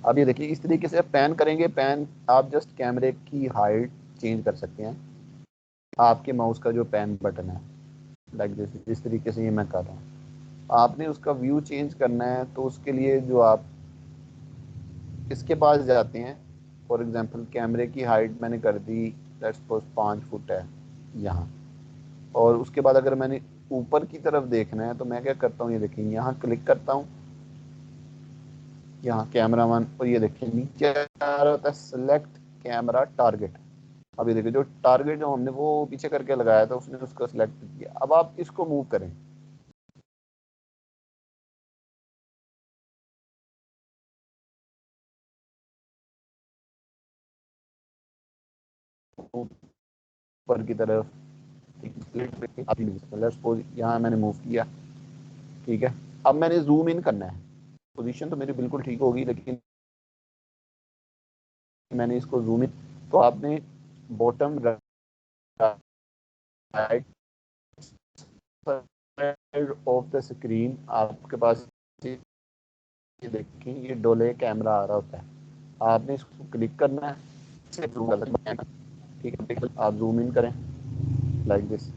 अब ये देखिए इस तरीके से पैन करेंगे, पैन आप जस्ट कैमरे की हाइट चेंज कर सकते हैं, आपके माउस का जो पैन बटन है, लाइक दिस, जिस तरीके से ये मैं कर रहा हूँ। आपने उसका व्यू चेंज करना है तो उसके लिए जो आप इसके पास जाते हैं, फॉर एग्जांपल कैमरे की हाइट मैंने कर दी लेट्स सपोज 5 फुट है यहाँ, और उसके बाद अगर मैंने ऊपर की तरफ देखना है तो मैं क्या करता हूँ, ये देखिए यहाँ क्लिक करता हूँ, यहाँ कैमरा वन, और ये देखिए नीचे आ रहा होता है सेलेक्ट कैमरा टारगेट। अब ये देखिए जो टारगेट जो हमने वो पीछे करके लगाया था उसने उसको सिलेक्ट किया। अब आप इसको मूव करें, ऊपर की तरफ, सपोज यहाँ मैंने मूव किया। ठीक है, अब मैंने जूम इन करना है, पोजीशन तो मेरी बिल्कुल ठीक होगी, लेकिन मैंने इसको जूम इन, तो आपने bottom right side of the screen आपके पास ये देखें ये डोले कैमरा आ रहा होता है, आपने इसको क्लिक करना है, ठीक है, आप जूम इन करें लाइक दिस।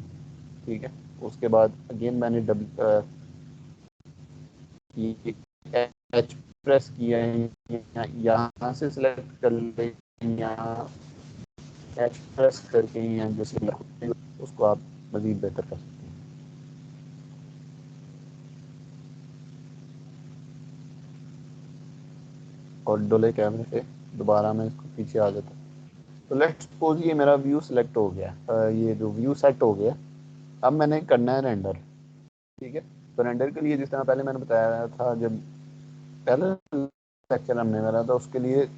ठीक है, उसके बाद अगेन मैंने एच प्रेस किया है, यहाँ से सिलेक्ट कर लें, यहाँ एच प्रेस करके यहाँ जैसे उसको आप मज़ीद बेहतर कर सकते हैं। और डोले कैमरे से दोबारा मैं इसको पीछे आ जाता हूँ। तो लेट्स सपोज ये मेरा व्यू सिलेक्ट हो गया, ये जो व्यू सेट हो गया। अब मैंने करना है रेंडर। ठीक है, तो रेंडर के लिए जिस तरह पहले मैंने बताया था, जब पहले लेक्चर हमने करा था, उसके लिए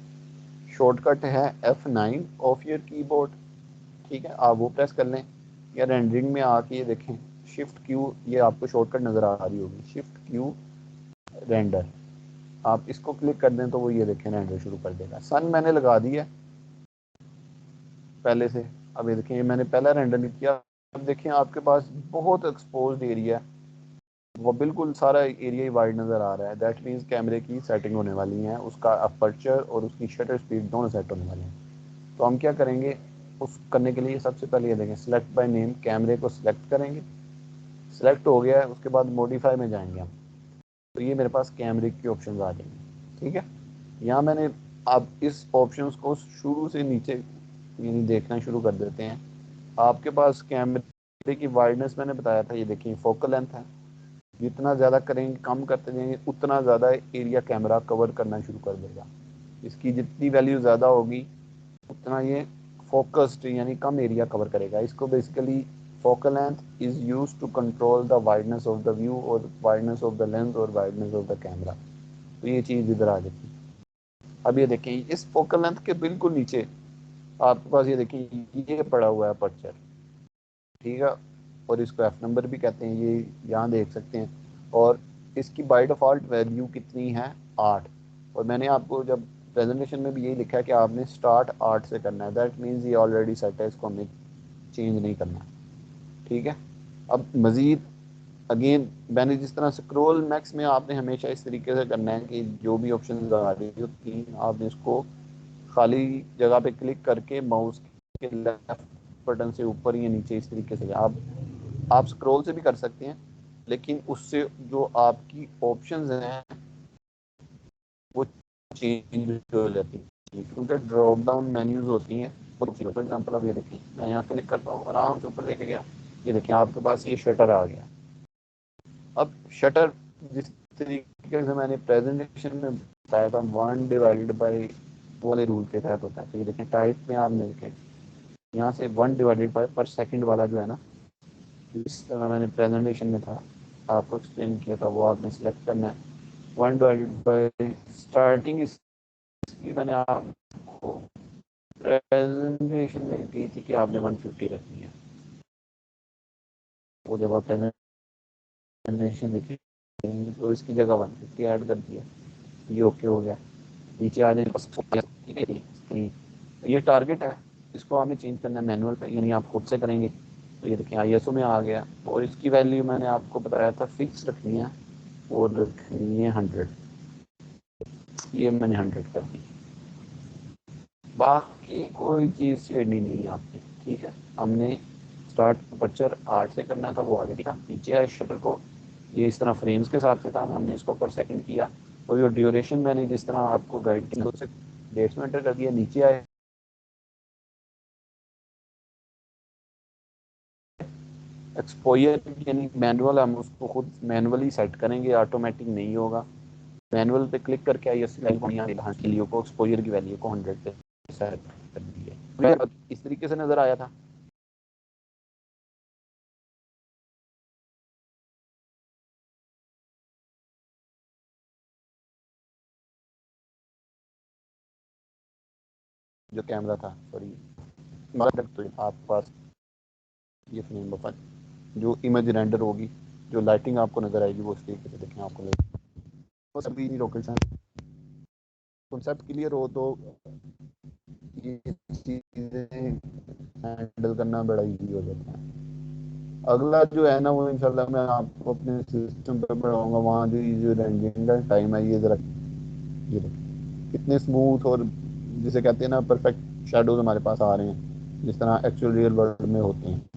शॉर्टकट है F9 ऑफ योर कीबोर्ड। ठीक है, आप वो प्रेस कर लें, या रेंडरिंग में आके ये देखें शिफ्ट क्यू, ये आपको शॉर्टकट नज़र आ रही होगी, शिफ्ट क्यू रेंडर, आप इसको क्लिक कर दें तो वो ये देखें रेंडर शुरू कर देगा। सन मैंने लगा दिया पहले से। अब ये देखें, ये मैंने पहला रेंडर नहीं किया। अब देखें आपके पास बहुत एक्सपोज्ड एरिया है, वो बिल्कुल सारा एरिया ही वाइड नज़र आ रहा है। दैट मीन्स कैमरे की सेटिंग होने वाली है, उसका अपर्चर और उसकी शटर स्पीड दोनों सेट होने वाले हैं। तो हम क्या करेंगे उस करने के लिए, सबसे पहले ये देखें सिलेक्ट बाय नेम, कैमरे को सिलेक्ट करेंगे। सिलेक्ट हो गया है, उसके बाद मॉडिफाई में जाएंगे हम, तो ये मेरे पास कैमरे के ऑप्शन आ जाएंगे। ठीक है, यहाँ मैंने अब इस ऑप्शन को शुरू से नीचे यानी देखना शुरू कर देते हैं। आपके पास कैमरे की वाइडनेस मैंने बताया था, ये देखिए फोकल लेंथ है। जितना ज़्यादा करेंगे, कम करते जाएंगे, उतना ज़्यादा एरिया कैमरा कवर करना शुरू कर देगा। इसकी जितनी वैल्यू ज़्यादा होगी उतना ये फोकस्ड यानी कम एरिया कवर करेगा। इसको basically focal length is use to control the wideness of the view और वाइडनेस ऑफ द लेंस और वाइडनेस ऑफ द कैमरा। तो ये चीज़ इधर आ जाती है। अब ये देखें इस फोकल लेंथ के बिल्कुल नीचे आपके पास ये देखें ये पड़ा हुआ है अपर्चर। ठीक है, और इसको एफ नंबर भी कहते हैं, ये यहाँ देख सकते हैं। और इसकी बाय डिफ़ॉल्ट वैल्यू कितनी है, 8। और मैंने आपको जब प्रेजेंटेशन में भी यही लिखा है कि आपने स्टार्ट 8 से करना है। दैट मीन्स ये ऑलरेडी सेट है, इसको हमें चेंज नहीं करना। ठीक है, अब मज़ीद अगेन मैंने जिस तरह स्क्रॉल मैक्स में आपने हमेशा इस तरीके से करना है कि जो भी ऑप्शन आ रही होती हैं आपने इसको खाली जगह पे क्लिक करके माउस के लेफ्ट बटन से ऊपर या नीचे इस तरीके से आप स्क्रॉल से भी कर सकते हैं, लेकिन उससे जो आपकी ऑप्शंस हैं वो चेंज हो जाती है, क्योंकि ड्रॉप डाउन मेन्यूज होती हैं। फॉर एग्जाम्पल अब ये देखिए मैं यहाँ क्लिक करता हूँ, आराम से ऊपर लेके गया, ये देखिए आपके पास ये शटर आ गया। अब शटर जिस तरीके से मैंने प्रेजेंटेशन में बताया था 1/बाई वाले रूल के तहत होता है। तो ये देखें टाइप में आप देखें यहाँ से 1/बाई पर सेकंड वाला जो है ना, जिस तरह मैंने प्रेजेंटेशन में था आपको एक्सप्लेन किया था, वो आपने सेलेक्ट करना है। 1/बाई स्टार्टिंग इसकी मैंने आपको प्रेजेंटेशन में की थी कि आपने 150 रखनी है। वो जब आप प्रेजेंटेशन देखी तो इसकी जगह 150 ऐड कर दिया, ये ओके हो गया। नीचे आ जाए, ये टारगेट है, इसको आपने चेंज करना है मैनुअल पे, यानी आप खुद से करेंगे। तो ये देखिए आईएसओ में आ गया, और इसकी वैल्यू मैंने आपको बताया था फिक्स रखनी है, और रखनी है 100। ये मैंने 100 कर दी, बाकी कोई चीज़ छेड़नी नहीं है आपने। ठीक है, हमने स्टार्ट अपर्चर 8 से करना था, वो आगे दिखा। नीचे आए शटर को, ये इस तरह फ्रेम्स के साथ से था, हमने इसको पर सेकंड किया। और ये ड्यूरेशन मैंने जिस तरह आपको गाइड की 150 में एंटर कर दिया। नीचे आए एक्सपोजर यानी मैनुअल, हम उसको खुद मैनुअली सेट करेंगे, ऑटोमेटिक नहीं होगा। मैनुअल पे क्लिक करके आई एस वैल्यू को एक्सपोजर की वैल्यू को 100 पे सेट कर दिए। इस तरीके से नज़र आया था। जो कैमरा था, सॉरी, तो आपके पास ये फ्रेम बफर जो इमेज रेंडर होगी, जो लाइटिंग आपको नज़र आएगी वो इस तरीके से देखें आपको वो सभी रॉकेट साइंस कॉन्सेप्ट क्लियर हो तो ये चीज़ें हैंडल करना बड़ा इजी हो जाता है। अगला जो है ना वो इंशाल्लाह मैं आपको अपने सिस्टम पे पढ़ाऊंगा, वहाँ जो रेंडरिंग का टाइम है, ये ज़रा ये देखिए कितने स्मूथ और जिसे कहते हैं ना परफेक्ट शेडोज हमारे पास आ रहे हैं, जिस तरह एक्चुअल रियल वर्ल्ड में होते हैं।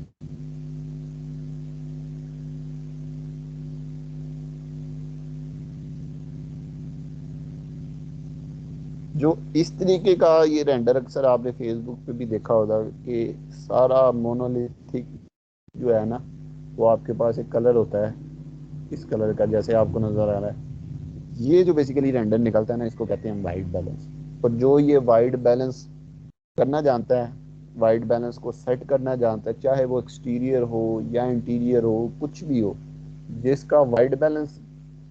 जो इस तरीके का ये रेंडर अक्सर आपने फेसबुक पे भी देखा होगा कि सारा मोनोलिथिक जो है ना, वो आपके पास एक कलर होता है इस कलर का जैसे आपको नज़र आ रहा है। ये जो बेसिकली रेंडर निकलता है ना, इसको कहते हैं वाइट बैलेंस। और जो ये वाइट बैलेंस करना जानता है, वाइट बैलेंस को सेट करना जानता है, चाहे वो एक्सटीरियर हो या इंटीरियर हो, कुछ भी हो, जिसका वाइट बैलेंस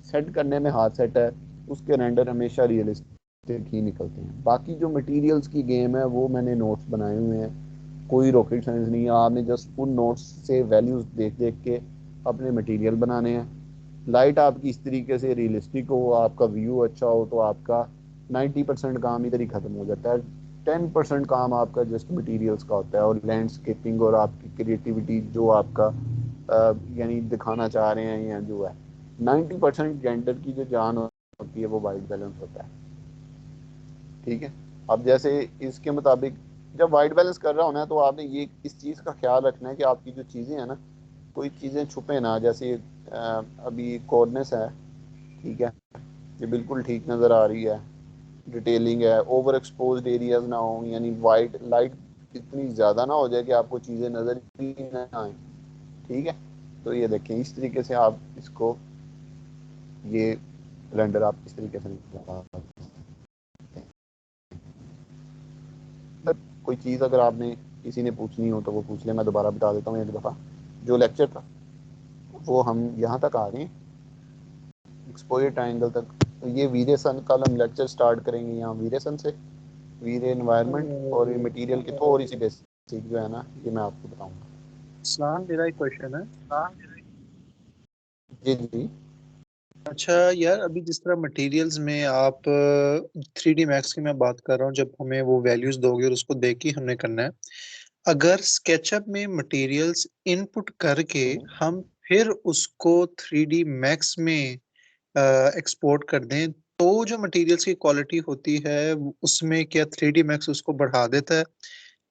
सेट करने में हाथ सेट है, उसके रेंडर हमेशा रियलिस्टिक ही निकलते हैं। बाकी जो मटेरियल्स की गेम है वो मैंने नोट्स बनाए हुए हैं, कोई रॉकेट साइंस नहीं है। आपने जस्ट उन नोट्स से वैल्यूज देख देख के अपने मटेरियल बनाने हैं। लाइट आपकी इस तरीके से रियलिस्टिक हो, आपका व्यू अच्छा हो, तो आपका 90% काम इधर ही खत्म हो जाता है। 10% काम आपका जस्ट मटेरियल्स का होता है, और लैंडस्केपिंग और आपकी क्रिएटिविटी जो आपका यानी दिखाना चाह रहे हैं, या जो है 90% जेंडर की जो जान होती है वो वाइट बैलेंस होता है। ठीक है। अब जैसे इसके मुताबिक जब वाइट बैलेंस कर रहा होना है, तो आपने ये इस चीज़ का ख्याल रखना है कि आपकी जो चीज़ें हैं ना, कोई चीज़ें छुपे ना। जैसे अभी कॉर्नेस है, ठीक है, ये बिल्कुल ठीक नज़र आ रही है, डिटेलिंग है, ओवर एक्सपोज्ड एरियाज ना हो, यानी वाइट लाइट इतनी ज़्यादा ना हो जाए कि आपको चीज़ें नज़र ही ना आए। ठीक है। तो ये देखें, इस तरीके से आप इसको, ये रेंडर आप इस तरीके से निकाल सकते हैं। कोई चीज़ अगर आपने किसी ने पूछनी हो तो वो पूछ ले, मैं दोबारा बता देता हूँ एक दफ़ा। जो लेक्चर था वो हम यहाँ तक आ गए, एक्सपोजर ट्रायंगल तक। तो ये वीरे सन, कल हम लेक्चर स्टार्ट करेंगे यहाँ वीरे सन से, वीरे एनवायरनमेंट, और ये मटेरियल की थोड़ी सी बेसिक जो है ना, ये मैं आपको बताऊंगा। सलाम, मेरा एक क्वेश्चन है। जी जी। अच्छा यार, अभी जिस तरह मटेरियल्स में आप 3D मैक्स की मैं बात कर रहा हूँ, जब हमें वो वैल्यूज दोगे और उसको देख के हमने करना है। अगर स्केचअप में मटेरियल्स इनपुट करके हम फिर उसको 3D मैक्स में एक्सपोर्ट कर दें, तो जो मटेरियल्स की क्वालिटी होती है उसमें क्या 3D मैक्स उसको बढ़ा देता है,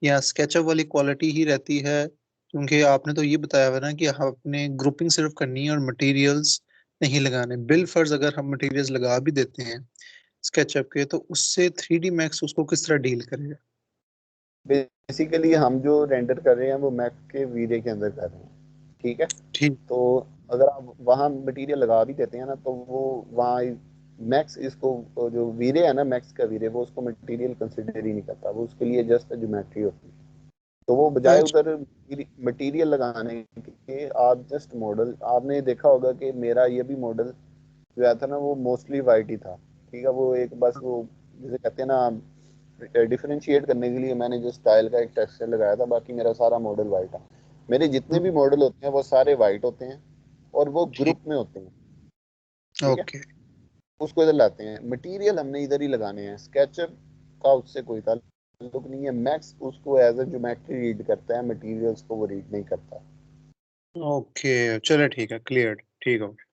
या स्केचअप वाली क्वालिटी ही रहती है? क्योंकि आपने तो ये बताया हुआ ना कि आपने ग्रुपिंग सिर्फ करनी है और मटेरियल्स नहीं लगाने। बिल फर्ज अगर हम मटेरियल्स लगा भी देते हैं स्केचअप के, तो उससे 3D मैक्स उसको किस तरह डील करेगा? बेसिकली हम जो रेंडर कर रहे हैं वो मैक के वीरे के अंदर कर रहे हैं। ठीक है। ठीक। तो अगर आप वहाँ मटेरियल लगा भी देते हैं ना, तो वो वहाँ मैक्स इसको, जो वीरे है ना, मैक्स का वीरे, वो उसको मटेरियल कंसिडर ही नहीं करता, वो उसके लिए जस्ट ज्योमेट्री होती है। तो वो बजाय अच्छा। उधर मटेरियल लगाने के, आप जस्ट मॉडल, आपने देखा होगा कि मेरा ये भी मॉडल जो आया था ना, वो मोस्टली वाइट ही था। ठीक है। वो एक बस वो जिसे कहते हैं ना, डिफरेंशिएट करने के लिए मैंने जो स्टाइल का एक टेक्सचर लगाया था, बाकी मेरा सारा मॉडल वाइट है। मेरे जितने भी मॉडल होते हैं वो सारे वाइट होते हैं, और वो ठीक। ग्रुप में होते हैं। ठीक है। ओके। उसको इधर लाते हैं, मटेरियल हमने इधर ही लगाने हैं। स्केचअप का उससे कोई ताल्लुक नहीं है, मैक्स उसको एज ए ज्योमेट्री रीड करता है, मटेरियल्स को वो रीड नहीं करता। ओके, चलो ठीक है, क्लियर, ठीक हो गया।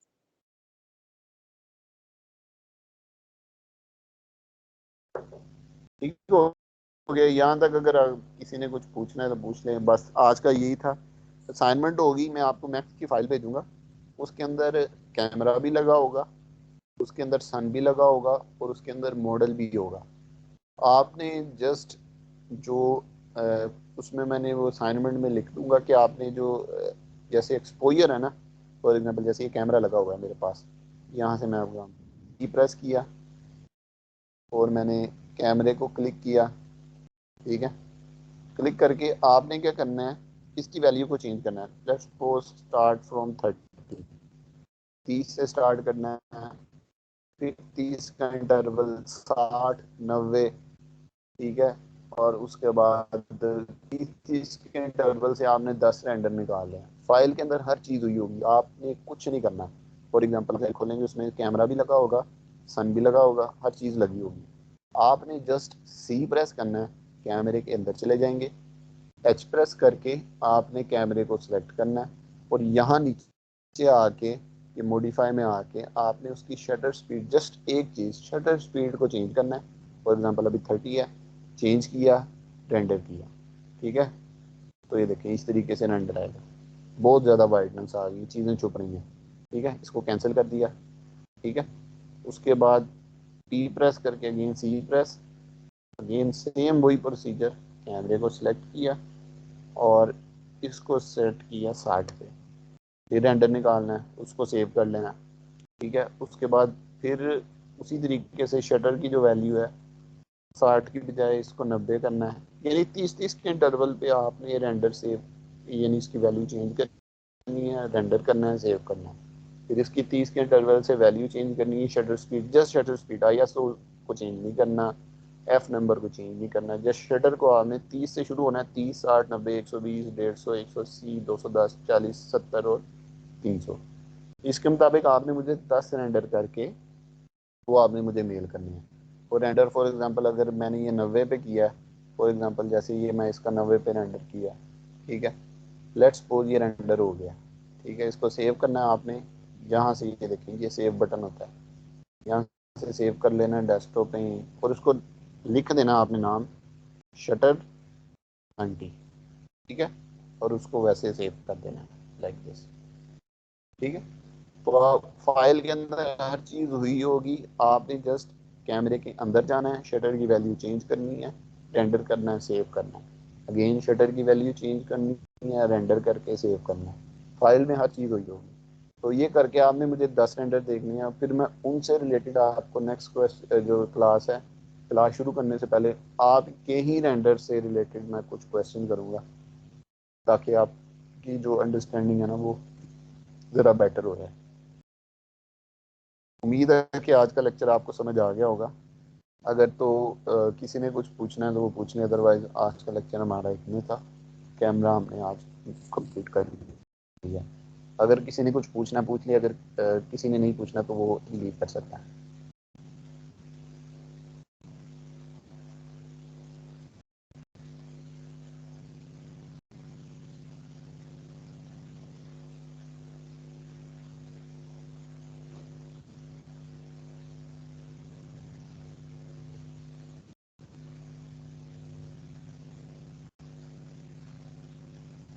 ठीक हो गया यहाँ तक। अगर किसी ने कुछ पूछना है तो पूछ लें, बस आज का यही था। असाइनमेंट होगी, मैं आपको मैक्स की फाइल भेजूंगा, उसके अंदर कैमरा भी लगा होगा, उसके अंदर सन भी लगा होगा, और उसके अंदर मॉडल भी होगा। आपने जस्ट जो अ, उसमें मैंने वो असाइनमेंट में लिख दूंगा कि आपने जो जैसे एक्सपोजर है ना, फॉर एग्जांपल जैसे ये कैमरा लगा हुआ है मेरे पास, यहाँ से मैं की प्रेस किया और मैंने कैमरे को क्लिक किया। ठीक है। क्लिक करके आपने क्या करना है, इसकी वैल्यू को चेंज करना है। लेट्स सपोज स्टार्ट फ्रॉम 30, 30 से स्टार्ट करना है, फिर 30 का इंटरवल 60, 90। ठीक है। और उसके बाद 30 के इंटरवल से आपने 10 रेंडर निकाल हैं। फाइल के अंदर हर चीज़ हुई होगी, आपने कुछ नहीं करना। फॉर एग्जाम्पल फाइल खोलेंगे, उसमें कैमरा भी लगा होगा, सन भी लगा होगा, हर चीज़ लगी होगी। आपने जस्ट सी प्रेस करना है, कैमरे के अंदर चले जाएंगे, एच प्रेस करके आपने कैमरे को सिलेक्ट करना है, और यहाँ नीचे आके ये मॉडिफाई में आके आपने उसकी शटर स्पीड, जस्ट एक चीज़, शटर स्पीड को चेंज करना है। फॉर एग्जांपल अभी 30 है, चेंज किया, रेंडर किया। ठीक है। तो ये देखें, इस तरीके से रेंडर आएगा। बहुत ज़्यादा वाइटनेस आ गई, चीज़ें छुप रही हैं। ठीक है। इसको कैंसिल कर दिया। ठीक है। उसके बाद पी प्रेस करके अगेन सी प्रेस, अगेन सेम वही प्रोसीजर, कैमरे को सिलेक्ट किया और इसको सेट किया 60 पे। फिर रेंडर निकालना है, उसको सेव कर लेना। ठीक है। उसके बाद फिर उसी तरीके से शटर की जो वैल्यू है 60 की बजाय इसको 90 करना है। यानी 30-30 के इंटरवल पे आपने ये रेंडर सेव, यानी इसकी वैल्यू चेंज करनी है, रेंडर करना है, सेव करना है। फिर इसकी 30 के इंटरवल से वैल्यू चेंज करनी है, shutter speed, just shutter speed ISO को चेंज नहीं करना, एफ नंबर को चेंज नहीं करना, जस्ट शटर को आपने 30 से शुरू होना है, 30, 60, 90, 120, 150, 180, 210, 40, 70 और 300। इसके मुताबिक आपने मुझे 10 रेंडर करके वो आपने मुझे मेल करनी है। और रेंडर फॉर एग्जांपल अगर मैंने ये 90 पे किया है, फॉर एग्जांपल जैसे ये मैं इसका 90 पे रेंडर किया, ठीक है, लेट्स सपोज ये रेंडर हो गया, ठीक है, इसको सेव करना है आपने। यहाँ से ये देखें ये सेव बटन होता है, यहाँ से सेव कर लेना है डेस्कटॉप पे ही, और उसको लिख देना आपने नाम शटर 90, ठीक है, और उसको वैसे सेव कर देना है लाइक दिस, ठीक है। तो फाइल के अंदर हर चीज हुई होगी, आपने जस्ट कैमरे के अंदर जाना है, शटर की वैल्यू चेंज करनी है, रेंडर करना है, सेव करना है, अगेन शटर की वैल्यू चेंज करनी है, रेंडर करके सेव करना है, फाइल में हर चीज हुई होगी। तो ये करके आपने मुझे 10 रेंडर देखने हैं, फिर मैं उनसे रिलेटेड आपको नेक्स्ट क्वेश्चन जो क्लास है, क्लास शुरू करने से पहले आपके ही रेंडर से रिलेटेड मैं कुछ क्वेश्चन करूंगा, ताकि आपकी जो अंडरस्टैंडिंग है ना वो ज़रा बेटर हो जाए। उम्मीद है कि आज का लेक्चर आपको समझ आ गया होगा। अगर तो किसी ने कुछ पूछना है तो वो पूछ लें, अदरवाइज आज का लेक्चर हमारा इतने था। कैमरा हमने आज कंप्लीट कर लिया। अगर किसी ने कुछ पूछना पूछ लिया, अगर किसी ने नहीं पूछना तो वो लीव कर सकता है।